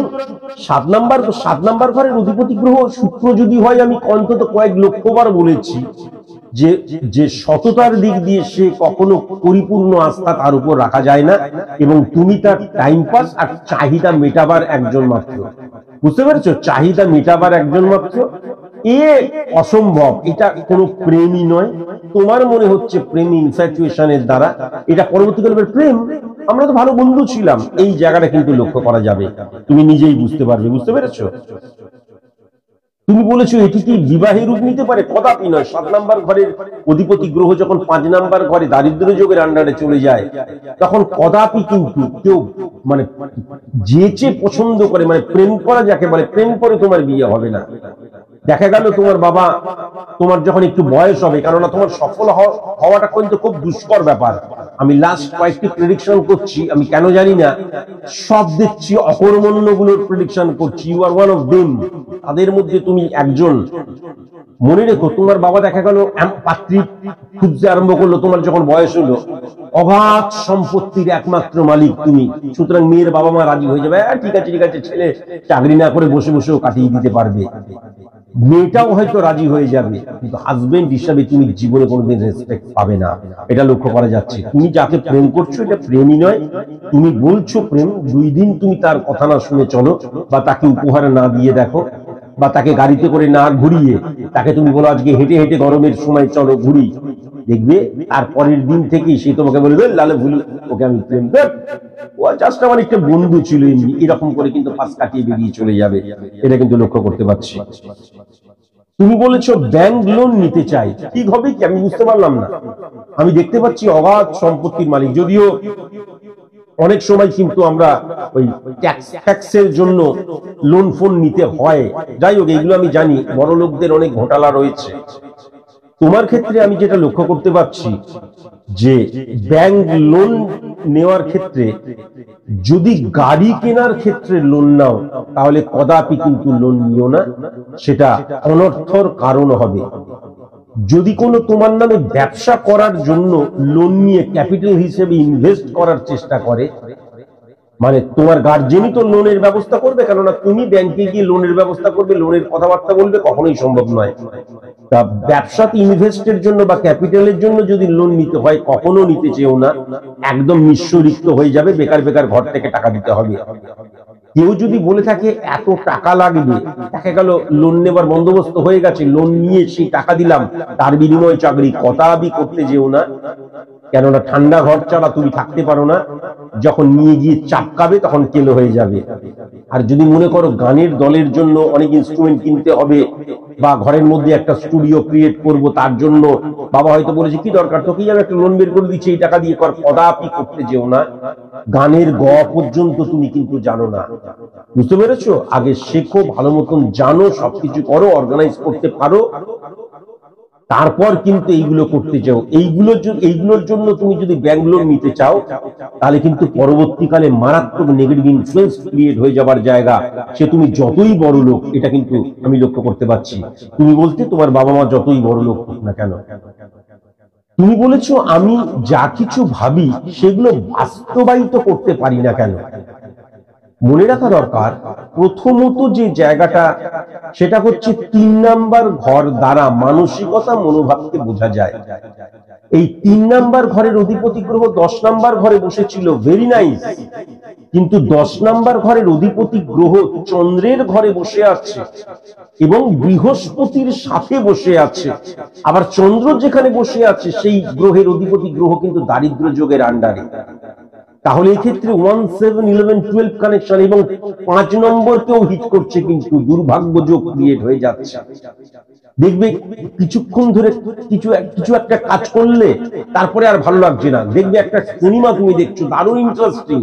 7 নাম্বার ঘরের অধিপতি গ্রহ শুক্র যদি হয়, আমি অন্তত কয়েক লক্ষবার বলেছি যে সততার দিক দিয়ে সে কখনো পরিপূর্ণ আস্থা তার উপর রাখা যায় না, এবং তুমি তার টাইম পাস আর চাহিদা মেটাবার একজন মাত্র। বুঝতে পেরেছো? চাহিদা মেটাবার একজন মাত্র, এ অসম্ভব। এটা কোনো প্রেমই নয়। তোমার মনে হচ্ছে প্রেম ইনফ্যাচুয়েশনের দ্বারা, এটা পরবর্তীকালের প্রেম। আমরা তো ভালো বন্ধু ছিলাম, এই জায়গাটা কিন্তু লক্ষ্য করা যাবে, তুমি নিজেই বুঝতে পারবে। বুঝতে পেরেছো? তুমি বলেছো এটি কি বিবাহের রূপ নিতে পারে? কদাপি নয়। 7 নাম্বার ঘরের অধিপতি গ্রহ যখন 5 নাম্বার ঘরে দারিদ্র যোগের আন্ডারে চলে যায়, তখন কদাপি কিন্তু কেউ মানে যে পছন্দ করে, মানে প্রেম করা যাকে বলে, প্রেম করে তোমার বিয়ে হবে না। দেখা গেল তোমার বাবা, তোমার যখন একটু বয়স হবে, কেননা তোমার সফল হওয়াটা কিন্তু খুব দুষ্কর ব্যাপার। আমি লাস্ট কয়েকটি প্রেডিকশন করছি, আমি কেন জানি না, সব দেখছি অকর্মণ্য গুলোর প্রেডিকশন করছি। You are one of them, তাদের মধ্যে তুমি একজন। মনে রেখো, তোমার বাবা দেখা গেল পাত্রী খুঁজতে আরম্ভ করলো, তোমার যখন বয়স হলো, অবাধ সম্পত্তির একমাত্র মালিক তুমি। সুতরাং মেয়ের বাবা মা রাজি হয়ে যাবে, ঠিক আছে ছেলে চাকরি না করে বসে বসেও কাটিয়ে দিতে পারবে। মেয়েটাও হয়তো রাজি হয়ে যাবে, কিন্তু হাজবেন্ড হিসাবে তুমি জীবনে কোনোদিন রেসপেক্ট পাবে না। এটা লক্ষ্য করা যাচ্ছে। তুমি যাকে প্রেম করছো, এটা প্রেমই নয়। তুমি বলছো প্রেম, 2 দিন তুমি তার কথা না শুনে চলো, বা তাকে উপহার না দিয়ে দেখো, বা তাকে গাড়িতে করে না ঘুরিয়ে তাকে তুমি বলো আজকে হেঁটে হেঁটে গরমের সময় চলো ঘুরি, দেখবে আর পরের দিন থেকেই সে তোমাকে বলবে লালে ভুল, ওকে আমি প্রেম দেব, ও জাস্ট আমার একটা বন্ধু ছিল এমনি, এরকম করে কিন্তু পাশ কাটিয়ে বেরিয়ে চলে যাবে। এটা কিন্তু লক্ষ্য করতে পারছি। তুমি বলেছো ব্যাংক লোন নিতে চাই, ঠিক হবে কি আমি বুঝতে পারলাম না। আমি দেখতে পাচ্ছি অগাধ সম্পত্তির মালিক, যদিও অনেক সময় কিন্তু আমরা ওই ট্যাক্সের জন্য লোন ফোন নিতে হয়। যাই হোক, এইগুলো আমি জানি, বড় লোকদের অনেক ঘোটালা রয়েছে। তোমার ক্ষেত্রে আমি যেটা লক্ষ্য করতে পারছি, যে ব্যাংক লোন নেওয়ার ক্ষেত্রে যদি গাড়ি কেনার ক্ষেত্রে লোন নাও, তাহলে কদাপি কিন্তু লোন নিও না, সেটা অনর্থর কারণ হবে। যদি কোনো তোমার নামে ব্যবসা করার জন্য লোন নিয়ে ক্যাপিটাল হিসেবে ইনভেস্ট করার চেষ্টা করে, মানে তোমার গার্জেনই তো লোনের ব্যবস্থা করবে, কেননা তুমি ব্যাংকে গিয়ে লোনের ব্যবস্থা করবে, লোনের কথাবার্তা বলবে, কখনোই সম্ভব নয়। তা ব্যবসাতে ইনভেস্টের জন্য বা ক্যাপিটালের জন্য যদি লোন নিতে হয়, কখনো নিতে চেও না, একদম নিঃস্ব রিক্ত হয়ে যাবে, বেকার বেকার ঘর থেকে টাকা দিতে হবে। কেউ যদি বলে থাকে এত টাকা লাগবে, দেখা গেল লোন নেবার বন্দোবস্ত হয়ে গেছে, লোন নিয়ে সেই টাকা দিলাম, তার বিনিময়ে চাকরি, কদাপি করতে যেও না। কেননা ঠান্ডা ঘর ছাড়া তুমি থাকতে পারো না, যখন নিয়ে গিয়ে চাপকাবে তখন কেলো হয়ে যাবে। আর যদি মনে করো গানের দলের জন্য অনেক ইনস্ট্রুমেন্ট কিনতে হবে, বা ঘরের মধ্যে একটা স্টুডিও ক্রিয়েট করব, তার জন্য বাবা হয়তো বলেছে কি দরকার, তোকে যেন একটা লোন বের করে দিচ্ছে, এই টাকা দিয়ে কর, কদাপি করতে যেও না। গানের গ পর্যন্ত তুমি কিন্তু জানো না, বুঝতে পেরেছো? আগে শেখো, ভালো মতন জানো, সবকিছু করো, অর্গানাইজ করতে পারো, তারপর কিন্তু এইগুলো করতে চাও। এইগুলোর জন্য তুমি যদি ব্যাঙ্গালোর নিতে চাও, তাহলে কিন্তু পরবর্তীকালে মারাত্মক নেগেটিভ ইনফ্লুয়েন্স ক্রিয়েট হয়ে যাবার জায়গা। সে তুমি যতই বড় লোক, এটা কিন্তু আমি লক্ষ্য করতে পারছি। তুমি বলতে তোমার বাবা মা যতই বড় লোক হোক না কেন, তুমি বলেছো আমি যা কিছু ভাবি সেগুলো বাস্তবায়িত করতে পারি না কেন। মনে রাখা দরকার, প্রথমত যে জায়গাটা, সেটা হচ্ছে 3 নাম্বার ঘর দ্বারা মানসিকতা মনোভাবকে বোঝা যায়। এই 3 নাম্বার ঘরের অধিপতি গ্রহ 10 নাম্বার ঘরে বসেছিল, ভেরি নাইস, কিন্তু 10 নাম্বার ঘরের অধিপতি গ্রহ চন্দ্রের ঘরে বসে আছে এবং বৃহস্পতির সাথে বসে আছে। আবার চন্দ্র যেখানে বসে আছে সেই গ্রহের অধিপতি গ্রহ কিন্তু দারিদ্র যোগের আন্ডারে। তাহলে এক্ষেত্রে 1, 7, 11, 12 কানেকশন এবং 5 নম্বরকেও হিট করছে, কিন্তু দুর্ভাগ্য যোগ ক্রিয়েট হয়ে যাচ্ছে। দেখবে কিছুক্ষণ ধরে কিছু একটা কাজ করলে তারপরে আর ভালো লাগছে না। দেখবে একটা সিনেমা তুমি দেখছো, দারুণ ইন্টারেস্টিং,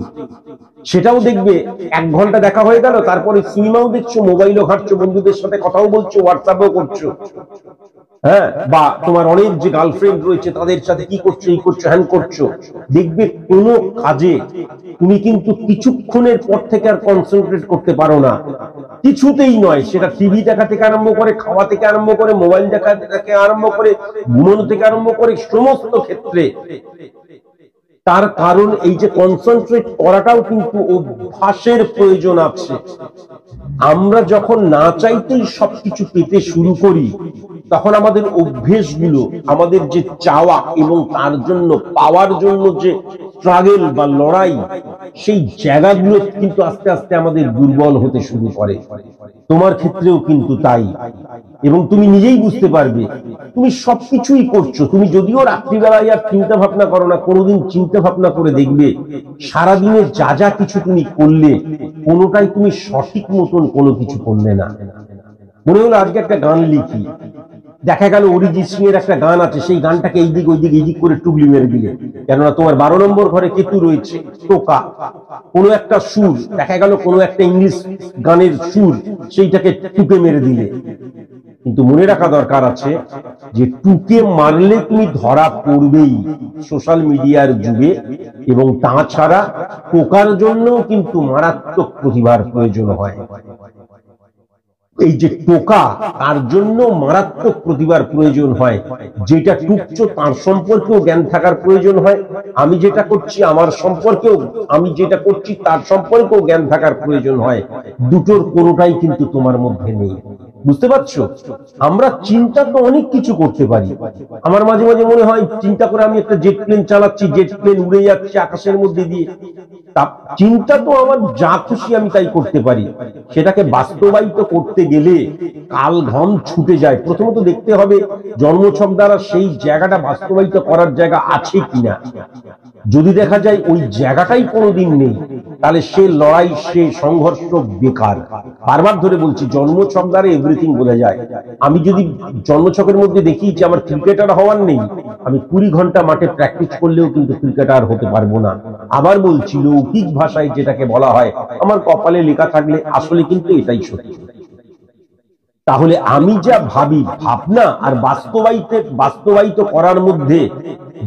সেটাও দেখবে 1 ঘন্টা দেখা হয়ে গেল, তারপরে সিনেমাও দেখছো, মোবাইলও ঘাটছো, বন্ধুদের সাথে কথাও বলছো, হোয়াটসঅ্যাপও করছো, হ্যাঁ, বা তোমার অনেক যে গার্লফ্রেন্ড রয়েছে তাদের সাথে কি করছো, এই করছো, হ্যান করছো। দেখবে কোনো কাজে তুমি কিন্তু কিছুক্ষণের পর থেকে আর কনসেন্ট্রেট করতে পারো না, কিছুতেই নয়। সেটা টিভি দেখা থেকে আরম্ভ করে, খাওয়া থেকে আরম্ভ করে, মোবাইল দেখা থেকে আরম্ভ করে, ঘুমানো থেকে আরম্ভ করে, সমস্ত ক্ষেত্রে। তার কারণ এই যে কনসেন্ট্রেট করাটাও কিন্তু অভ্যাসের প্রয়োজন আছে। আমরা যখন না চাইতেই সবকিছু পেতে শুরু করি, তখন আমাদের অভ্যেসগুলো, আমাদের যে চাওয়া এবং তার জন্য পাওয়ার জন্য যে স্ট্রাগল বা লড়াই, সেই জায়গাগুলো কিন্তু আস্তে আস্তে আমাদের দুর্বল হতে শুরু করে। তোমার ক্ষেত্রেও কিন্তু তাই, এবং তুমি নিজেই বুঝতে পারবে। তুমি সবকিছুই করছো, তুমি যদিও রাত্রিবেলায় আর চিন্তা ভাবনা করো না, কোনোদিন চিন্তা ভাবনা করে দেখবে সারাদিনে যা যা কিছু তুমি করলে কোনোটাই তুমি সঠিক মতন কোনো কিছু করলে না। মনে হলো আজকে একটা গান লিখি, দেখা গেল অরিজিৎ সিং এর একটা গান আছে, সেই গানটাকে এইদিক ওইদিক এইদিক করে টুকলি মেরে দিলে, কেননা তোমার 12 নম্বর ঘরে কেতু রয়েছে, টোকা। কোনো একটা সুর, দেখা গেল কোনো একটা ইংলিশ গানের সুর, সেইটাকে টুকে মেরে দিলে। কিন্তু মনে রাখা দরকার আছে যে টুকে মারলে তুমি ধরা পড়বেই সোশ্যাল মিডিয়ার যুগে, এবং তাছাড়া টোকার জন্য কিন্তু মারাত্মক প্রতিভার প্রয়োজন হয়। এই যে টোকা, তার জন্য মারাত্মক প্রতিভার প্রয়োজন হয়। যেটা টুকছো তার সম্পর্কেও জ্ঞান থাকার প্রয়োজন হয়। আমি যেটা করছি আমার সম্পর্কেও, আমি যেটা করছি তার সম্পর্কেও জ্ঞান থাকার প্রয়োজন হয়। দুটোর কোনোটাই কিন্তু তোমার মধ্যে নেই। বুঝতে পারছো? আমরা চিন্তা তো অনেক কিছু করতে পারি। আমার মাঝে মাঝে মনে হয় চিন্তা করে আমি একটা জেট প্লেন চালাচ্ছি, জেট প্লেন উড়ে যাচ্ছে আকাশের মধ্যে দিয়ে। চিন্তা তো আমার যা খুশি আমি তাই করতে পারি। সেটাকে বাস্তবায়িত করতে গেলে কাল ঘম ছুটে যায়। প্রথমত দেখতে হবে জন্মছক দ্বারা সেই জায়গাটা বাস্তবায়িত করার জায়গা আছে কিনা। যদি দেখা যায় ওই জায়গাটাই কোনোদিন নেই, তাহলে সে লড়াই, সে সংঘর্ষ বেকার। বারবার ধরে বলছি, জন্মছক দ্বারা এভরিথিং বোঝা যায়। আমি যদি জন্মছকের মধ্যে দেখি যে আমার ক্রিকেটার হওয়ার নেই, আমি 20 ঘন্টা মাঠে প্র্যাকটিস করলেও কিন্তু ক্রিকেটার হতে পারবো না। আবার বলছি, লৌকিক ভাষায় যেটাকে বলা হয় আমার কপালে লেখা থাকলে, আসলে কিন্তু এটাই সত্যি। তাহলে আমি যা ভাবি, ভাবনা আর বাস্তবায়িত করার মধ্যে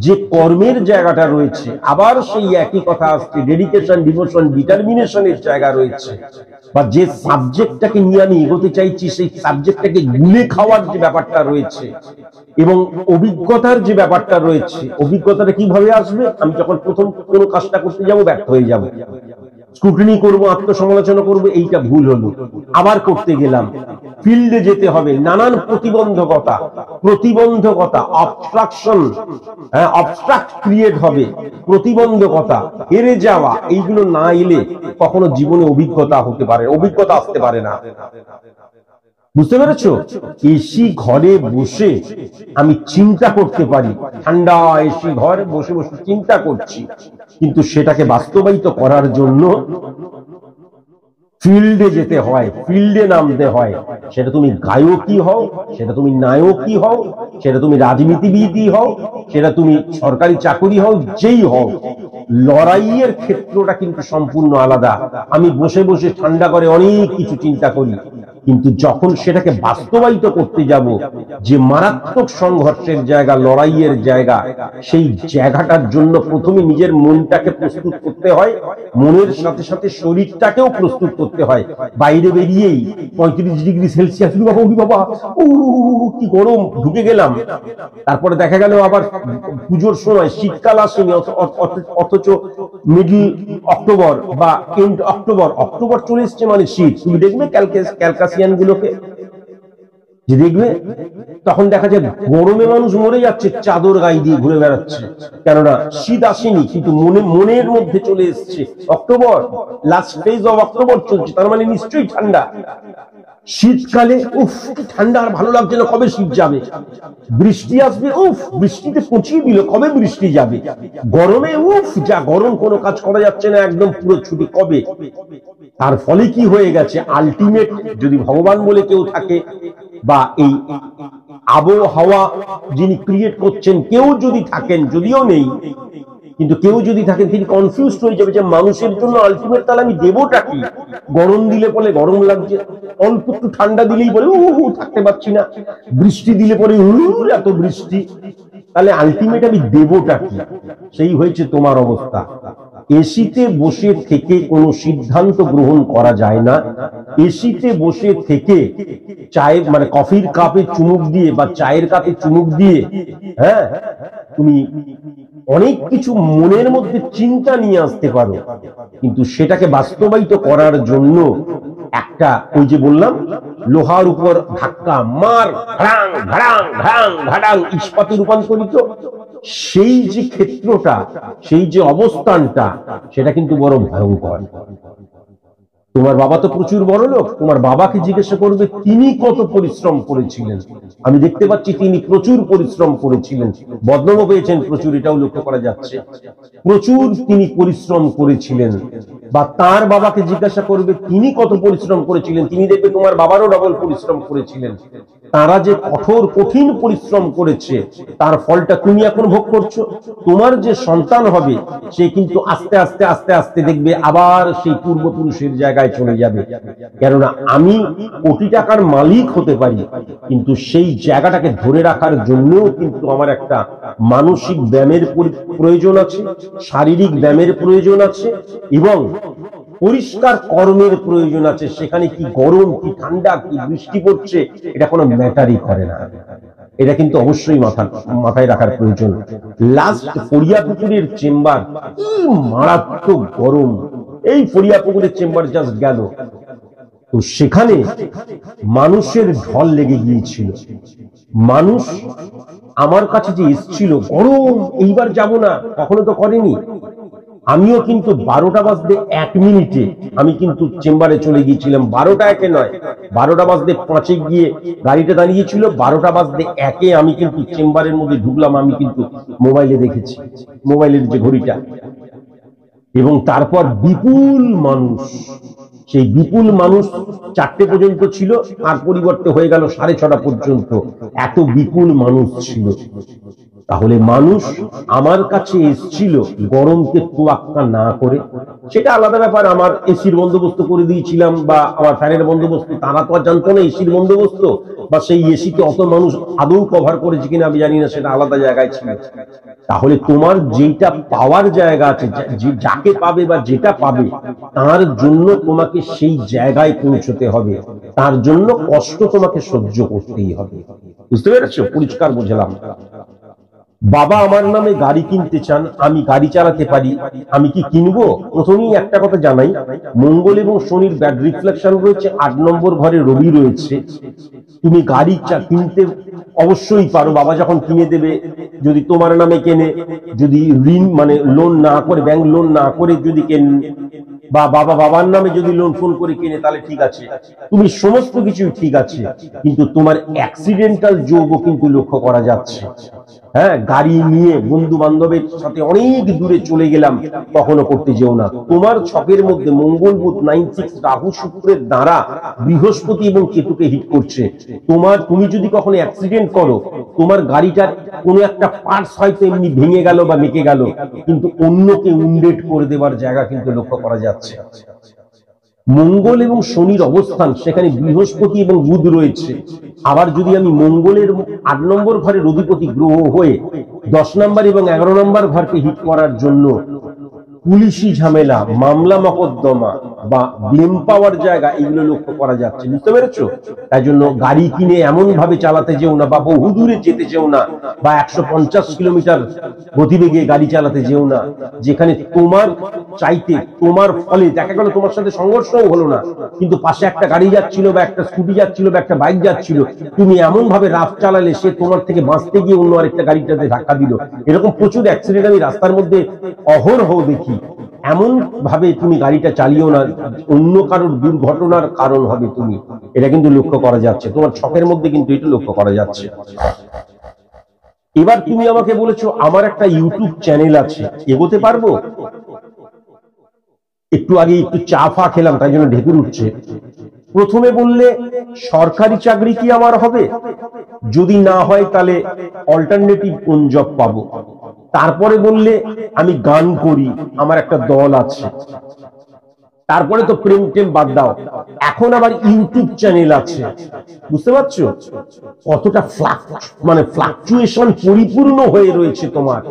যে কর্মের জায়গাটা রয়েছে, আবার সেই একই কথা আসছে, ডেডিকেশন, ডিভোশন, ডিটারমিনেশনের জায়গা রয়েছে। বা যে সাবজেক্টটাকে নিয়ে আমি এগোতে চাইছি, সেই সাবজেক্টটাকে গুলে খাওয়ার যে ব্যাপারটা রয়েছে, এবং অভিজ্ঞতার যে ব্যাপারটা রয়েছে। অভিজ্ঞতাটা কিভাবে আসবে? আমি যখন প্রথম কোনো কাজটা করতে যাব, ব্যর্থ হয়ে যাব, স্ক্রুটিনি করবো, আত্মসমালোচনা করবো, এইটা ভুল হলো, আবার করতে গেলাম। ফিল্ডে যেতে হবে, নানান প্রতিবন্ধকতা, অবস্ট্রাকশন, অবস্ট্রাক্ট ক্রিয়েট হবে, প্রতিবন্ধকতা, হেরে যাওয়া, এইগুলো না এলে কখনো জীবনে অভিজ্ঞতা আসতে পারে না। বুঝতে পেরেছো? এসি ঘরে বসে আমি চিন্তা করতে পারি, ঠান্ডা এসি ঘরে বসে বসে চিন্তা করছি, কিন্তু সেটাকে বাস্তবায়িত করার জন্য ফিল্ডে যেতে হয়, ফিল্ডে নামতে হয়। সেটা তুমি গায়কই হও, সেটা তুমি নায়কই হও, সেটা তুমি রাজনীতিবিদই হও, সেটা তুমি সরকারি চাকরি হও, যেই হও, লড়াইয়ের ক্ষেত্রটা কিন্তু সম্পূর্ণ আলাদা। আমি বসে বসে ঠান্ডা করে অনেক কিছু চিন্তা করি, কিন্তু যখন সেটাকে বাস্তবায়িত করতে যাব, যে মারাত্মক সংঘর্ষের জায়গা, লড়াইয়ের জায়গা, সেই জায়গাটার জন্য প্রথমে নিজের মনটাকে প্রস্তুত করতে হয়, মনের সাথে সাথে শরীরটাকেও প্রস্তুত করতে হয়। বাইরে বেরিয়েই 35°C, বাবা কি গরম, ঢুকে গেলাম। তারপরে দেখা গেল আবার পুজোর সময় শীতকাল আসেনি, অথচ মিডল অক্টোবর বা এন্ড অক্টোবর চলে এসছে মানে শীত। তুমি দেখবে ক্যালকাসিয়ান গুলোকে যে দেখবে, তখন দেখা যায় গরমে মানুষ মরে যাচ্ছে, চাদর গায়ে দিয়ে ঘুরে বেড়াচ্ছে, কেননা শীত আসেনি, কিন্তু মনের মধ্যে চলে এসছে October, last phase of October চলছে, তার মানে নিশ্চয়ই ঠান্ডা। শীতকালে উফ ঠান্ডা, আর ভালো লাগছে না, কবে শীত যাবে। বৃষ্টি আসবে, উফ বৃষ্টিতে পচিয়ে দিল, কবে বৃষ্টি যাবে। গরমে উফ যা গরম, কোনো কাজ করা যাচ্ছে না, একদম পুরো ছুটি, কবে। তার ফলে কি হয়ে গেছে, আলটিমেট যদি ভগবান বলে কেউ থাকে, বা এই আবহাওয়া যিনি ক্রিয়েট করছেন কেউ যদি থাকেন, যদিও নেই, কিন্তু কেউ যদি থাকেন, তিনি কনফিউজ হয়ে যাবে যে মানুষের জন্য আলটিমেট তাহলে আমি দেবটা কি। গরম দিলে বলে গরম লাগছে, অল্প একটু ঠান্ডা দিলেই বলে থাকতে পারছি না, বৃষ্টি দিলে পরে এত বৃষ্টি, তাহলে আলটিমেট আমি দেবটা কি। সেই হয়েছে তোমার অবস্থা। এসিতে বসে থেকে কোনো সিদ্ধান্ত গ্রহণ করা যায় না। এসিতে বসে থেকে চায়ের মানে কফির কাপে চুমুক দিয়ে বা চায়ের কাপে চুমুক দিয়ে, হ্যাঁ, তুমি অনেক কিছু মনের মধ্যে চিন্তা নিয়ে আসতে পারো, কিন্তু সেটাকে বাস্তবায়িত করার জন্য একটা, ওই যে বললাম, লোহার উপর ধাক্কা মার, ঘাড়াং ঘাড়াং ঘাড়াং ঘাড়াং, ইস্পাতে রূপান্তরিত, সেই যে ক্ষেত্রটা, সেই যে অবস্থানটা, সেটা কিন্তু বড় ভয়ঙ্কর। তোমার বাবা তো প্রচুর বড় লোক, তোমার বাবাকে জিজ্ঞাসা করবে তিনি কত পরিশ্রম করেছিলেন। আমি দেখতে পাচ্ছি তিনি প্রচুর পরিশ্রম করেছিলেন, বদনামও পেয়েছেন প্রচুর, এটাও লক্ষ্য করা যাচ্ছে। প্রচুর তিনি পরিশ্রম করেছিলেন। বা তার বাবাকে জিজ্ঞাসা করবে তিনি কত পরিশ্রম করেছিলেন, তিনি দেখবে তোমার বাবারও ডবল পরিশ্রম করেছিলেন। তারা যে কঠিন পরিশ্রম করেছে, তার ফলটা তুমি এখন ভোগ করছো। তোমার যে সন্তান হবে, সে কিন্তু আস্তে আস্তে আস্তে আস্তে দেখবে আবার সেই পূর্বপুরুষের জায়গায় চলে যাবে। কেননা আমি কোটি টাকার মালিক হতে পারি, কিন্তু সেই জায়গাটাকে ধরে রাখার জন্যও কিন্তু আমার একটা মানসিক ব্যায়ামের প্রয়োজন আছে, শারীরিক ব্যায়ামের প্রয়োজন আছে, এবং পরিষ্কার কর্মের প্রয়োজন আছে। সেখানে কি গরম, কি ঠান্ডা, কি বৃষ্টি পড়ছে, এটা কোনো ম্যাটারই করে না। এটা কিন্তু অবশ্যই মাথায় রাখার প্রয়োজন। লাস্ট ফরিয়াপুকুরের চেম্বার, কি মারাত্মক গরম। এই ফরিয়াপুকুরের চেম্বার জাস্ট গেল, তো সেখানে মানুষের ঢল লেগে গিয়েছিল। মানুষ আমার কাছে যে এসেছিল, গরম, এইবার যাব না, কখনো তো করেনি। আমিও কিন্তু 12টা বাজতে 1 মিনিটে আমি কিন্তু চেম্বারে চলে গিয়েছিলাম। 12টা 1-এ নয়, 12টা বাজতে 5-এ গিয়ে গাড়িটা দাঁড়িয়েছিল, 12টা বাজতে 1-এ আমি কিন্তু চেম্বারের মধ্যে ঢুকলাম। আমি কিন্তু মোবাইলে দেখেছি, মোবাইলের যে ঘড়িটা, এবং তারপর বিপুল মানুষ, সেই বিপুল মানুষ 4টে পর্যন্ত ছিল, আর পরিবর্তে হয়ে গেল 6:30 পর্যন্ত, এত বিপুল মানুষ ছিল। তাহলে মানুষ আমার কাছে এসেছিল গরমকে তোয়াক্কা না করে, সেটা আলাদা ব্যাপার। আমার এসির বন্দোবস্ত করে দিয়েছিলাম বা আমার ফ্যানের বন্দোবস্ত, তারা তো আর জানতো না এসির বন্দোবস্ত, বা সেই এসিতে অত মানুষ আদৌ কভার করেছে কিনা আমি জানি না, সেটা আলাদা জায়গায় ছিল। তাহলে তোমার যেটা পাওয়ার জায়গা আছে, যাকে পাবে বা যেটা পাবে, তার জন্য তোমাকে সেই জায়গায় পৌঁছতে হবে, তার জন্য কষ্ট তোমাকে সহ্য করতেই হবে। বুঝতে পেরেছো? পরিষ্কার বুঝলাম। বাবা আমার নামে গাড়ি কিনতে চান, আমি গাড়ি চালাতে পারি, আমি কি কিনবো? প্রথমেই একটা কথা জানাই, মঙ্গল এবং শনির ব্যাড রিফ্লেকশন রয়েছে, 8 নম্বর ঘরে রবি রয়েছে। তুমি গাড়ি কিনতে অবশ্যই পারো, বাবা যখন কিনে দেবে, যদি তোমার নামে কেনে, যদি ঋণ মানে লোন না করে, ব্যাংক লোন না করে যদি কেন, বা বাবার নামে যদি লোন ফোন করে কিনে, তাহলে ঠিক আছে, তুমি সমস্ত কিছু ঠিক আছে। কিন্তু তোমার অ্যাক্সিডেন্টাল যোগও কিন্তু লক্ষ্য করা যাচ্ছে। হ্যাঁ, গাড়ি নিয়ে বন্ধু বান্ধবের সাথে অনেক দূরে চলে গেলাম, কখনো করতে যেও না। তোমার ছকের মধ্যে মঙ্গল বুধ 9-6 রাহু শুক্রের দ্বারা বৃহস্পতি এবং কেতুকে হিট করছে। তুমি যদি কখনো অ্যাক্সিডেন্ট করো, তোমার গাড়িটার কোনো একটা পার্টস হয়তো এমনি ভেঙে গেল বা বেঁকে গেল, কিন্তু অন্যকে উন্ডেট করে দেওয়ার জায়গা কিন্তু লক্ষ্য করা যাচ্ছে। মঙ্গল এবং শনির অবস্থান, সেখানে বৃহস্পতি এবং বুধ রয়েছে। আবার যদি আমি মঙ্গলের 8 নম্বর ঘরের অধিপতি গ্রহ হয়ে 10 নম্বর এবং 11 নম্বর ঘরকে হিট করার জন্য পুলিশি ঝামেলা, মামলা মকদ্দমা বা ব্লেম পাওয়ার জায়গা, এগুলো লক্ষ্য করা যাচ্ছে। বুঝতে পেরেছো? তাই জন্য গাড়ি কিনে এমন ভাবে চালাতে যেও না, বা বহু দূরে যেতে যেও না, বা 150 কিলোমিটার গতিবেগে গাড়ি চালাতে যেও না, যেখানে তোমার চাইতে, তোমার ফলে দেখা গেল তোমার সাথে সংঘর্ষও হলো না, কিন্তু পাশে একটা গাড়ি যাচ্ছিল বা একটা স্কুটি যাচ্ছিল বা একটা বাইক যাচ্ছিল, তুমি এমন ভাবে রাফ চালালে সে তোমার থেকে বাঁচতে গিয়ে অন্য আরেকটা গাড়িটাতে ধাক্কা দিল। এরকম প্রচুর অ্যাক্সিডেন্ট আমি রাস্তার মধ্যে অহরহ দেখি। এমন ভাবে তুমি গাড়িটা চালিও না, অন্য কারোর দুর্ঘটনার কারণ হবে তুমি। এটা কিন্তু লক্ষ্য করা যাচ্ছে, তোমার ছকের মধ্যে কিন্তু এটা লক্ষ্য করা যাচ্ছে। এবার তুমি আমাকে বলেছো আমার একটা ইউটিউব চ্যানেল আছে, এগোতে পারবো? একটু আগে একটু চা ফা খেলাম, তাই জন্য ঢেকুর উঠছে। প্রথমে বললে সরকারি চাকরি কি আমার হবে? যদি না হয় তাহলে অল্টারনেটিভ কোন জব পাবো? তারপরে বললে আমি গান করি, আমার একটা দল আছে। তারপরে তো প্রেম টেম বাদ দাও, এখন আবার ইউটিউব চ্যানেল আছে। বুঝতে পারছো কতটা ফ্লাকচুয়েশন পরিপূর্ণ হয়ে রয়েছে তোমার?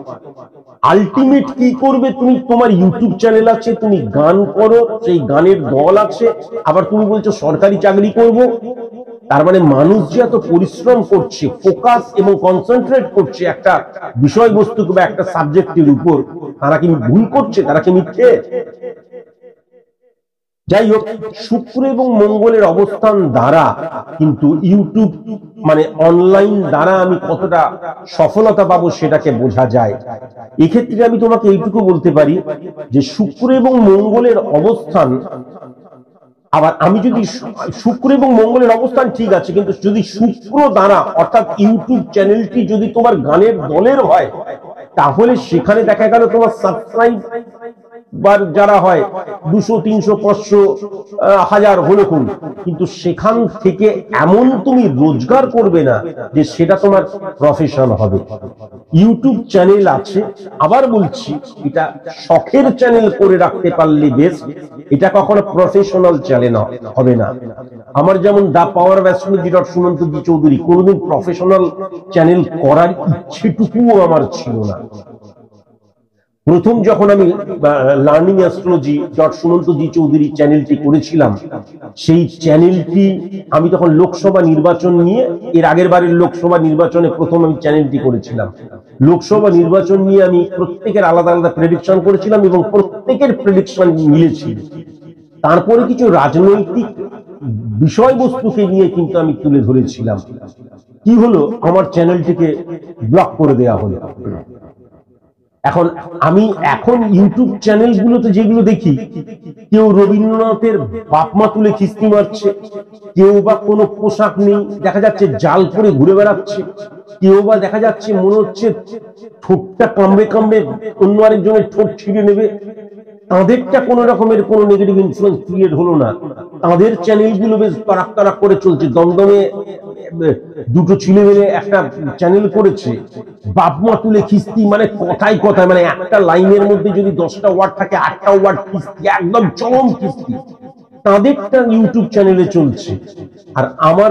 আলটিমেট কি করবে তুমি? তোমার ইউটিউব চ্যানেল আছে, তুমি গান করো, সেই গানের দল আছে, আবার তুমি বলছো সরকারি চাকরি করব। তার মানে মানুষ যে এত পরিশ্রম করছে, ফোকাস এবং কনসেন্ট্রেট করছে একটা বিষয়বস্তু বা একটা সাবজেক্টের উপর, তারা কি ভুল করছে? তারা কি মিথ্যে? যাই হোক, শুক্র এবং মঙ্গলের অবস্থান দ্বারা কিন্তু ইউটিউব অনলাইন দ্বারা আমি কতটা সফলতা পাবো সেটাকে বোঝা যায়। এক্ষেত্রে আমি তোমাকে এইটুকু বলতে পারি যে শুক্র এবং মঙ্গলের অবস্থান, আবার আমি যদি শুক্র এবং মঙ্গলের অবস্থান ঠিক আছে, কিন্তু যদি শুক্র দ্বারা অর্থাৎ ইউটিউব চ্যানেলটি যদি তোমার গানের দলের হয়, তাহলে সেখানে দেখা গেল তোমার সাবস্ক্রাইব যারা হয় 200, 300, 500, 1000 হলো কোন, কিন্তু সেখান থেকে এমন তুমি রোজগার করবে না যে সেটা তোমার প্রফেশন হবে। ইউটিউব চ্যানেল আছে, আবার বলছি এটা শখের চ্যানেল করে রাখতে পারলে বেশ, এটা কখনো প্রফেশনাল চ্যানেল হবে না। আমার যেমন দা পাওয়ার অফ অ্যাস্ট্রোলজি সুমন্তজি চৌধুরী, কোনোদিন প্রফেশনাল চ্যানেল করার ইচ্ছেটুকুও আমার ছিল না। প্রথম যখন আমি লার্নিং অ্যাস্ট্রোলজি সুমন্তজি চৌধুরী চ্যানেলটি করেছিলাম, সেই চ্যানেলটি আমি তখন লোকসভা নির্বাচন নিয়ে, এর আগের বারের লোকসভা নির্বাচনে প্রথম আমি চ্যানেলটি করেছিলাম। লোকসভা নির্বাচন নিয়ে আমি প্রত্যেকের আলাদা আলাদা প্রেডিকশন করেছিলাম এবং প্রত্যেকের প্রেডিকশন মিলেছিল। তারপরে কিছু রাজনৈতিক বিষয়বস্তুকে নিয়ে কিন্তু আমি তুলে ধরেছিলাম। কি হলো, আমার চ্যানেলটিকে ব্লক করে দেওয়া হলো। এখন ইউটিউব চ্যানেল গুলোতে যেগুলো দেখি, কেউ রবীন্দ্রনাথের বাপমা তুলে খিস্তি মারছে, কেউ বা কোনো পোশাক নেই, দেখা যাচ্ছে জাল পরে ঘুরে বেড়াচ্ছে, কেউ বা দেখা যাচ্ছে মনে হচ্ছে ঠোঁটটা কামড়ে কামড়ে অন্য আরেকজনের ঠোঁট ছিঁড়ে নেবে। তাদেরটা কোনো রকমের কোনো নেগেটিভ ইনফ্লুয়েন্স ক্রিয়েট হলো না, তাদের চ্যানেলগুলো বেশ তারাক তারাক করে চলছে। দমদমে দুটো ছেলে মিলে একটা চ্যানেল করেছে, বাপমা তুলে খিস্তি, কথায় কথায়, একটা লাইনের মধ্যে যদি 10টা ওয়ার্ড থাকে, 8টা ওয়ার্ড খিস্তি, একদম চরম খিস্তি। তাদেরটা ইউটিউব চ্যানেলে চলছে। আর আমার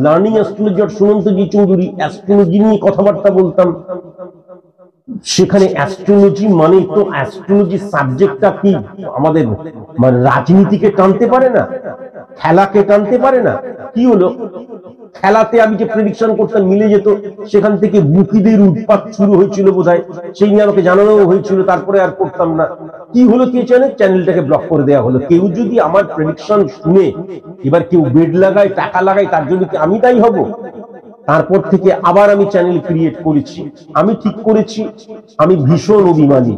লার্নিং অ্যাস্ট্রোলজি সুমন্তজি চৌধুরী অ্যাস্ট্রোলজি নিয়ে কথাবার্তা বলতাম, সেখানে অ্যাস্ট্রোলজি তো অ্যাস্ট্রোলজি সাবজেক্টটা কি আমাদের রাজনীতিকে টানতে পারে না, খেলাকে টানতে পারে না? কি হলো, খেলাতে আমি যে প্রেডিকশন করতাম মিলে যেত, সেখান থেকে বুকিদের উৎপাত শুরু হয়েছিল বোধহয়, সেই নিয়ে আমাকে জানানো হয়েছিল, তারপরে আর করতাম না। কি হলো, কে চ্যানেলটাকে ব্লক করে দেওয়া হলো। কেউ যদি আমার প্রেডিকশন শুনে এবার কেউ বেড লাগায়, টাকা লাগায়, তার জন্য কি আমি তাই হব? তারপর থেকে আবার আমি চ্যানেল ক্রিয়েট করেছি। আমি ঠিক করেছি, আমি ভীষণ অভিমানী,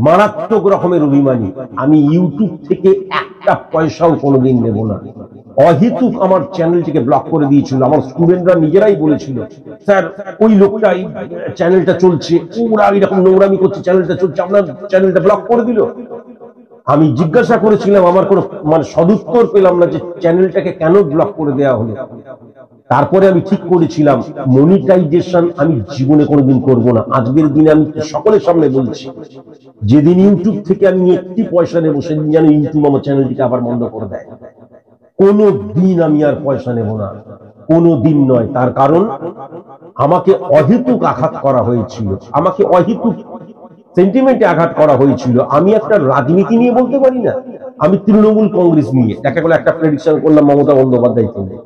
মারাত্মক রকমের অভিমানী। আমি ইউটিউব থেকে একটা পয়সাও কোনোদিন নেব না। অহেতুক আমার চ্যানেলটিকে ব্লক করে দিয়েছিল। আমার স্টুডেন্টরা নিজেরাই বলেছিল, স্যার ওই লোকটা চ্যানেলটা চলছে, ওরা এরকম নোংরামি করছে, চ্যানেলটা চলছে, আপনার চ্যানেলটা ব্লক করে দিল। আমি জিজ্ঞাসা করেছিলাম, আমার কোনো সদুত্তর পেলাম না যে চ্যানেলটাকে কেন ব্লক করে দেওয়া হলো। তারপরে আমি ঠিক করেছিলাম মনিটাইজেশন আমি জীবনে কোনোদিন করব না। আজকের দিনে আমি সকলের সামনে বলছি যেদিন ইউটিউব থেকে আমি একটি পয়সা নেবো সেদিন যেন ইউটিউব আমার চ্যানেলটিকে আবার বন্ধ করে দেয়। কোনো দিন আমি আর পয়সা নেব না, কোনো দিন নয়। তার কারণ আমাকে অহেতুক আঘাত করা হয়েছিল, আমাকে অহেতুক সেন্টিমেন্টে আঘাত করা হয়েছিল। আমি একটা রাজনীতি নিয়ে বলতে পারি না, আমি তৃণমূল কংগ্রেস নিয়ে দেখা গেল একটা প্রেডিকশন করলাম মমতা বন্দ্যোপাধ্যায়কে নিয়ে,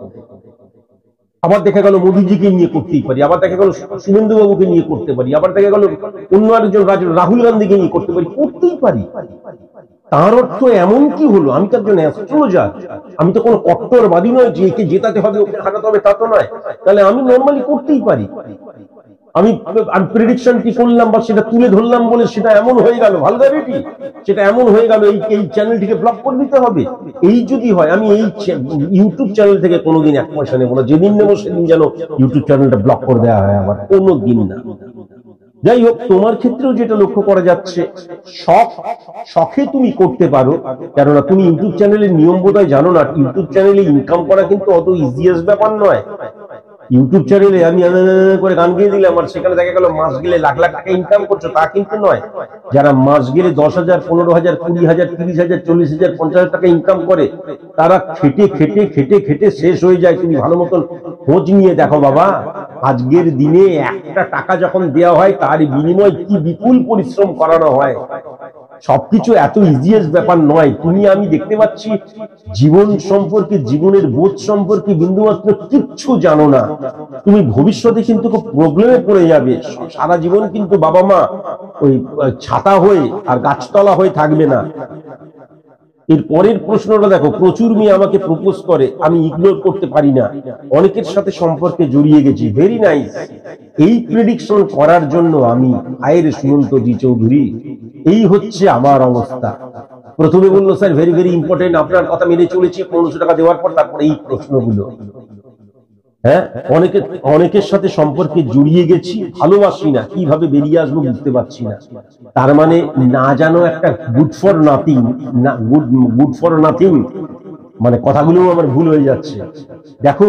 আবার দেখা গেল মোদীজিকে নিয়ে করতেই পারি, আবার দেখা গেল শুভেন্দু বাবুকে নিয়ে করতে পারি, আবার দেখা গেল অন্য আরেকজন রাহুল গান্ধীকে নিয়ে করতে পারি, করতেই পারি। তার অর্থ এমন কি হলো? আমি তো একজন অ্যাস্ট্রোলজার, আমি তো কোনো কট্টরবাদী নয় যে একে জেতাতে হবে ওকে হারাতে হবে, তা তো নয়। তাহলে আমি নর্মালি করতেই পারি। আমি প্রেডিকশনটি করলাম বা সেটা তুলে ধরলাম বলে সেটা এমন হয়ে গেল ভালগারিটি, সেটা এমন হয়ে গেল এই চ্যানেলটিকে ব্লক করে দিতে হবে। এই যদি হয় আমি এই ইউটিউব চ্যানেল থেকে কোনোদিন এক পয়সা নেবো না, যেদিন নেবো সেদিন যেন ইউটিউব চ্যানেলটা ব্লক করে দেওয়া হয়, আবার কোনো দিন না। যাই হোক, তোমার ক্ষেত্রেও যেটা লক্ষ্য করা যাচ্ছে, শখে তুমি করতে পারো, কেননা তুমি ইউটিউব চ্যানেলের নিয়ম বোধহয় জানো না। ইউটিউব চ্যানেলে ইনকাম করা কিন্তু অত ইজিয়েস্ট ব্যাপার নয়। ইউটিউব চ্যানেলে আমি করে গান গিয়ে দিলাম আর সেখানে দেখা গেল মাস গেলে লাখ লাখ টাকা ইনকাম করছো, তা কিন্তু নয়। যারা মাস গেলে 10,000, 15,000, 20,000, 30,000, 40,000, 50,000 টাকা ইনকাম করে, তারা খেটে খেটে খেটে খেটে শেষ হয়ে যায়। তুমি ভালো মতন খোঁজ নিয়ে দেখো বাবা, আজকের দিনে একটা টাকা যখন দেওয়া হয় তার বিনিময়ে কি বিপুল পরিশ্রম করানো হয়। সবকিছু এত ইজিয়েস্ট ব্যাপার নয়। তুমি আমি দেখতে পাচ্ছি জীবন সম্পর্কে, জীবনের বোধ সম্পর্কে বিন্দুমাত্র কিচ্ছু জানো না। তুমি ভবিষ্যতে কিন্তু খুব প্রবলেমে পড়ে যাবে। সারা জীবন কিন্তু বাবা মা ওই ছাতা হয়ে আর গাছতলা হয়ে থাকবে না। এর পরের প্রশ্নটা দেখো, প্রচুর মেয়ে আমাকে প্রপোজ করে, আমি ইগনোর করতে পারি না, অনেকের সাথে সম্পর্কে জড়িয়ে গেছি। Very nice. এই প্রেডিকশন করার জন্য আমি আয়ের সুমন্ত জি চৌধুরী, এই হচ্ছে আমার অবস্থা। প্রথমে বললো স্যার ভেরি ভেরি ইম্পর্টেন্ট, আপনার কথা মেনে চলেছি, 1500 টাকা দেওয়ার পর তারপরে এই প্রশ্নগুলো। হ্যাঁ, অনেকের সাথে সম্পর্কে জড়িয়ে গেছি, ভালোবাসি না, কিভাবে বেরিয়ে আসবো বুঝতে পারছি না। তার মানে না জানো একটা good for nothing, good for nothing, মানে কথাগুলো আমার ভুল হয়ে যাচ্ছে। দেখো,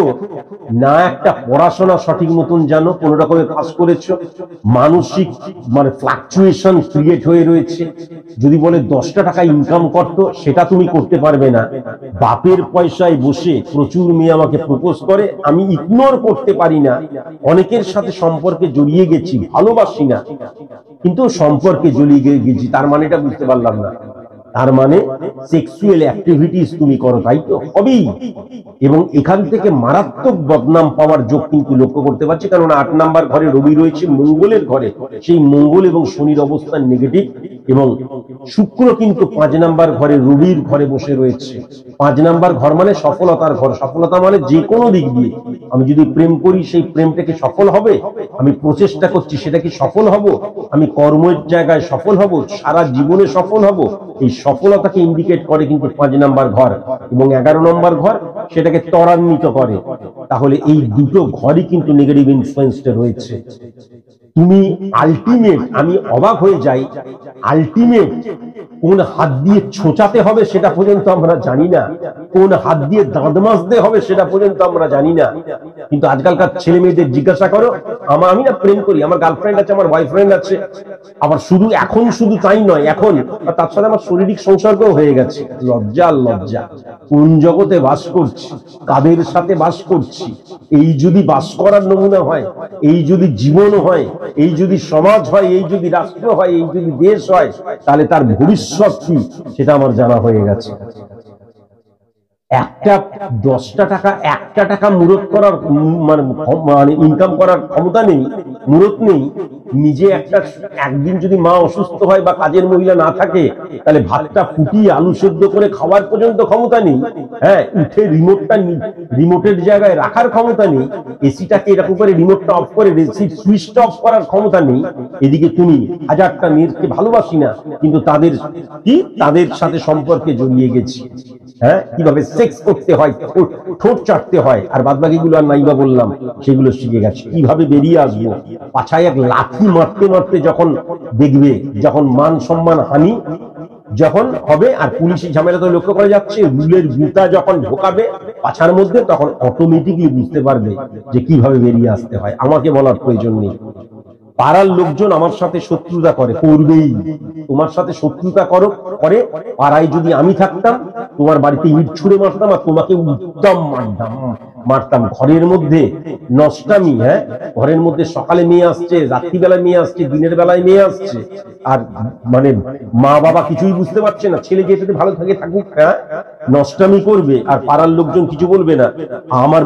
না একটা পড়াশোনা সঠিক মতন জানো, কোন রকমের পাস করেছো, মানসিক মানে ফ্লাকচুয়েশন ক্রিয়েট হয়ে রয়েছে। যদি বলে 10টা টাকা ইনকাম করতো, সেটা তুমি করতে পারবে না। বাপের পয়সায় বসে প্রচুর মেয়ে আমাকে প্রপোজ করে, আমি ইগনোর করতে পারি না। অনেকের সাথে সম্পর্কে জড়িয়ে গেছি, ভালোবাসি না, কিন্তু সম্পর্কে জড়িয়ে গেছি, তার মানে এটা বুঝতে পারলাম না। তার মানে সেক্সুয়াল অ্যাক্টিভিটিস তুমি করো, তাই তো হবেই। এবং এখান থেকে মারাত্মক বদনাম পাওয়ার যোগ কিন্তু লক্ষ্য করতে পারছি, কারণ 8 নাম্বার ঘরে রবি রয়েছে মঙ্গলের ঘরে, সেই মঙ্গল এবং শনির অবস্থান নেগেটিভ, এবং শুক্র কিন্তু 5 নাম্বার ঘরে রবির ঘরে বসে রয়েছে। 5 নাম্বার ঘর মানে সফলতার ঘর। সফলতা মানে যে কোনো দিক দিয়ে আমি যদি প্রেম করি, সেই প্রেমটাকে সফল হবে, আমি প্রচেষ্টা করছি সেটা কি সফল হব, আমি কর্মের জায়গায় সফল হব, সারা জীবনে সফল হব। এই সফলতাকে ইন্ডিকেট করে কিন্তু 5 নাম্বার ঘর, এবং 11 নম্বর ঘর সেটাকে ত্বরান্বিত করে। তাহলে এই দুটো ঘরই কিন্তু নেগেটিভ ইনফ্লুয়েন্সড রয়েছে। তুমি আলটিমেট, আমি অবাক হয়ে যাই, আলটিমেট কোন হাত দিয়ে ছোঁচাতে হবে সেটা পর্যন্ত আমরা জানি না, কোন হাত দিয়ে দাঁত মাজতে হবে সেটা পর্যন্ত আমরা জানি না। কিন্তু আজকালকার ছেলে মেয়েদের জিজ্ঞাসা করো, আমি না প্রেম করি, আমার গার্লফ্রেন্ড আছে, আমার বয়ফ্রেন্ড আছে, আবার শুধু তাই নয়, এখন তার সাথে আমার শারীরিক সংসর্গও হয়ে গেছে। লজ্জা লজ্জা, কোন জগতে বাস করছি, কাদের সাথে বাস করছি? এই যদি বাস করার নমুনা হয়, এই যদি জীবন হয়, এই যদি সমাজ হয়, এই যদি রাষ্ট্র হয়, এই যদি দেশ হয়, তাহলে তার ভবিষ্যৎ কি সেটা আমার জানা হয়ে গেছে। একটা 10টা টাকা, 1টা টাকা মুরত করার মানে ইনকাম করার ক্ষমতা নেই, মুরত নেই। নিজে একদিন যদি মা অসুস্থ হয় বা কাজের মহিলা না থাকে, তাহলে ভাতটা ফুটিয়ে আলু সেদ্ধ করে খাওয়ার পর্যন্ত ক্ষমতা নেই। হ্যাঁ, উঠে রিমোটের জায়গায় রাখার ক্ষমতা নেই। এসিটাকে এরকম করে রিমোটটা অফ করে এসির সুইচটা অফ করার ক্ষমতা নেই। এদিকে তুমি 1000টা মেয়েকে ভালোবাসি না, কিন্তু তাদের সাথে সম্পর্কে জড়িয়ে গেছি। হ্যাঁ, কিভাবে সেক্স করতে হয়, ঠোঁট চাটতে হয়, আর বাদবাকি গুলো আর নাইবা বললাম, সেগুলো শিখে গেছে। কিভাবে বেরিয়ে আসবো, পাছায় এক লাথি মারতে মারতে যখন দেখবে, যখন মান সম্মান হানি যখন হবে, আর পুলিশের ঝামেলা তো লক্ষ্য করা যাচ্ছে, রুলের গুতা যখন ঢোকাবে পাছার মধ্যে, তখন অটোমেটিকলি বুঝতে পারবে যে কিভাবে বেরিয়ে আসতে হয়। আমাকে বলার প্রয়োজন নেই। পাড়ার লোকজন আমার সাথে শত্রুতা করবেই। তোমার সাথে শত্রুতা করে পাড়ায় যদি আমি থাকতাম তোমার বাড়িতে ইট ছুঁড়ে মারতাম আর তোমাকে উত্তম মারতাম। ঘরের মধ্যে নষ্টামি, হ্যাঁ, ঘরের মধ্যে সকালে মেয়ে আসছে, রাত্রিবেলায় মেয়ে আসছে, দিনের বেলায় মেয়ে আসছে, আর মানে মা বাবা কিছুই বুঝতে পারছে না, ছেলে যেটাতে ভালো থাকে থাকুক, হ্যাঁ, নষ্টামি করবে আর পাড়ার লোকজন কিছু বলবে না। আমার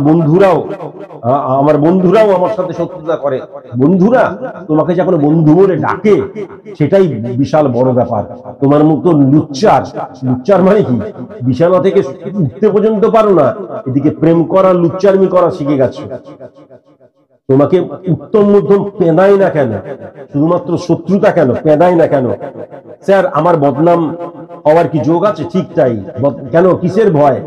বন্ধুরাও আমার সাথে শত্রুতা করে। বন্ধুরা তোমাকে যখন বন্ধু বলে ডাকে সেটাই বিশাল বড় ব্যাপার। তোমার মতো লুচ্চার মানে কি, বিছানা থেকে উঠতে পর্যন্ত পারো না, এদিকে প্রেম করা লুচ্চারমি করা শিখে গেছো। তোমাকে উত্তম মধ্যম পেদায় না কেন, শুধুমাত্র শত্রুতা কেন, পেদায় না কেন? স্যার আমার বদনাম হওয়ার কি যোগ আছে? ঠিক তাই। কেন, কিসের ভয়?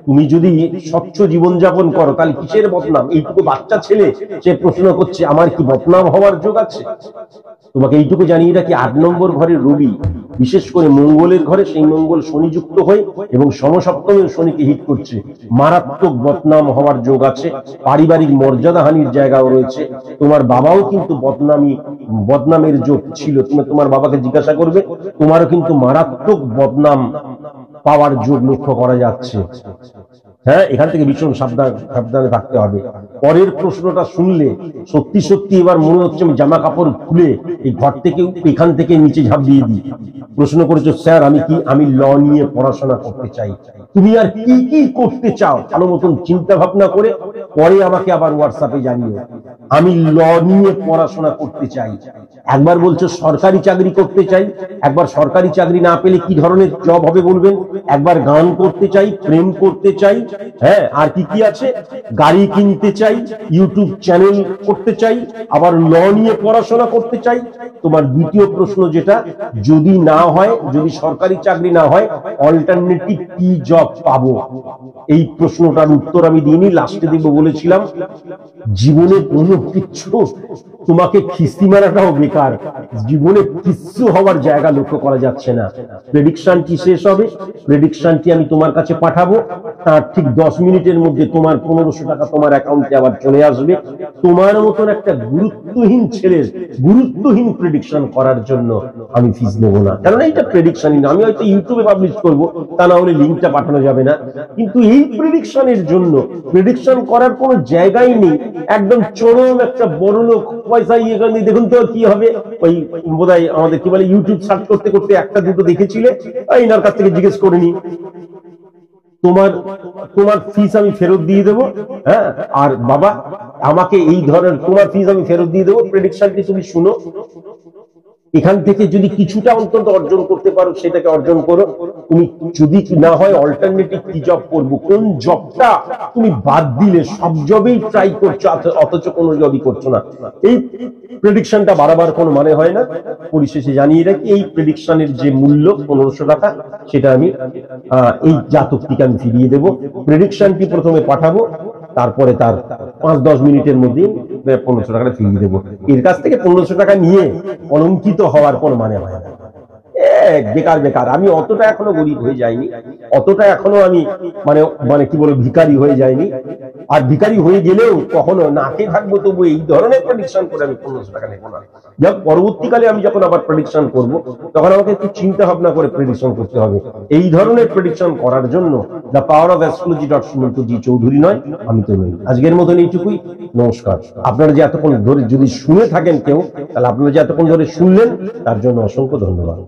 তুমি যদি স্বচ্ছ জীবনযাপন করো তাহলে কিসের বদনাম? এইটুকু বাচ্চা ছেলে সে প্রশ্ন করছে আমার কি বদনাম হওয়ার যোগ আছে? তোমাকে এইটুকু জানিয়ে রাখি, 8 নম্বর ঘরের রবি, বিশেষ করে মঙ্গলের ঘরে, সেই মঙ্গল শনিযুক্ত হয়ে এবং সমসপ্তমে শনিকে হিট করছে, মারাত্মক বদনাম হওয়ার যোগ আছে। পারিবারিক মর্যাদা হানির জায়গাও রয়েছে। তোমার বাবাও কিন্তু বদনামের যোগ ছিল। তুমি তোমার বাবাকে জিজ্ঞাসা করবে, তোমারও কিন্তু মারাত্মক বদনাম পাওয়ার যোগ লক্ষ্য করা যাচ্ছে। হ্যাঁ, এখান থেকে ভীষণ সাবধানে থাকতে হবে। পরের প্রশ্নটা শুনলে সত্যি সত্যি এবার মনে হচ্ছে আমি জামা কাপড় খুলে এই ঘর থেকে এখান থেকে নিচে ঝাঁপ দিয়ে দিই। প্রশ্ন করেছো স্যার আমি ল নিয়ে পড়াশোনা করতে চাই। তুমি আর কি কি করতে চাও ভালো মতন চিন্তা ভাবনা করে পরে আমাকে আবার হোয়াটসঅ্যাপে জানিও। আমি ল নিয়ে পড়াশোনা করতে চাই। একবার বলছো সরকারি চাকরি করতে চাই, একবার সরকারি চাকরি না পেলে কি ধরনের জব হবে বলবেন, একবার গান করতে চাই, প্রেম করতে চাই, হ্যাঁ, আর কি কি আছে, গাড়ি কিনতে চাই, ইউটিউব চ্যানেল করতে চাই, আবার ল নিয়ে পড়াশোনা করতে চাই। তোমার দ্বিতীয় প্রশ্ন যেটা, যদি না হয়, যদি সরকারি চাকরি না হয় অল্টারনেটিভ কি জব পাবো, এই প্রশ্নটার উত্তর আমি দিইনি, লাস্টে দিব বলেছিলাম। জীবনে কোনো কিছু তোমাকে খিস্তি মারাটাও বেকার, জীবনে কিচ্ছু হওয়ার জায়গা লক্ষ্য করা যাচ্ছে না। প্রেডিকশনটি শেষ হবে, প্রেডিকশনটি আমি তোমার কাছে পাঠাবো, তার ঠিক 10 মিনিটের মধ্যে তোমার 1500 টাকা তোমার অ্যাকাউন্টে আবার চলে আসবে। তোমার মতন একটা গুরুত্বহীন ছেলের গুরুত্বহীন প্রেডিকশন করার জন্য আমি ফিস নেবো না, কারণ এইটা প্রেডিকশনই না। আমি হয়তো ইউটিউবে পাবলিশ করবো, তা না হলে লিঙ্কটা পাঠানো যাবে না, কিন্তু এই প্রেডিকশনের জন্য প্রেডিকশন করার কোনো জায়গাই নেই। একদম চরম একটা বড় লোক পয়সা ইয়ে করে, দেখুন তো কি হবে, ওই বোধহয় আমাদের কি বলে ইউটিউব সার্চ করতে করতে একটা দুটো দেখেছিলে, এনার কাছ থেকে জিজ্ঞেস করে নি, তোমার ফিস আমি ফেরত দিয়ে দেবো, হ্যাঁ, আর বাবা আমাকে এই ধরনের তোমার ফিস আমি ফেরত দিয়ে দেবো। প্রেডিকশনটি তুমি শুনো, এখান থেকে যদি কিছুটা অন্তত অর্জন করতে পারো সেটাকে অর্জন করো। তুমি যদি না হয় অল্টারনেটিভ কি জব করবো, কোন জবটা তুমি বাদ দিলে, সব জবেই ট্রাই করছো অথচ কোনো জবই করছো না। এই প্রেডিকশনটা বারবার কোনো মানে হয় না। পরিশেষে জানিয়ে রাখি, এই প্রেডিকশনের যে মূল্য 1500 টাকা, সেটা আমি এই জাতকটিকে আমি ফিরিয়ে দেবো। প্রেডিকশনটি প্রথমে পাঠাবো, তারপরে তার 5-10 মিনিটের মধ্যে 1500 টাকাটা ফিরিয়ে দেবো। এর কাছ থেকে 1500 টাকা নিয়ে কলঙ্কিত হওয়ার কোনো মানে হয় না। বেকার। আমি অতটা এখনো গরিব হয়ে যাইনি, অতটা এখনো আমি মানে কি বলবো ভিখারি হয়ে যায়নি। আর ভিখারি হয়ে গেলেও কখনো না খেয়ে থাকবো, তবু এই ধরনের প্রেডিকশন করে আমি 1500 টাকা নেবো না। যাক, পরবর্তীকালে আমি যখন আবার প্রেডিকশন করবো তখন আমাকে একটু চিন্তা ভাবনা করে প্রেডিকশন করতে হবে। এই ধরনের প্রেডিকশন করার জন্য the power of astrology Chowdhury নয়, আমি তো নই। আজকের মতন এইটুকুই, নমস্কার। আপনারা যে এতক্ষণ ধরে যদি শুনে থাকেন কেউ, তাহলে আপনারা যে এতক্ষণ ধরে শুনলেন তার জন্য অসংখ্য ধন্যবাদ।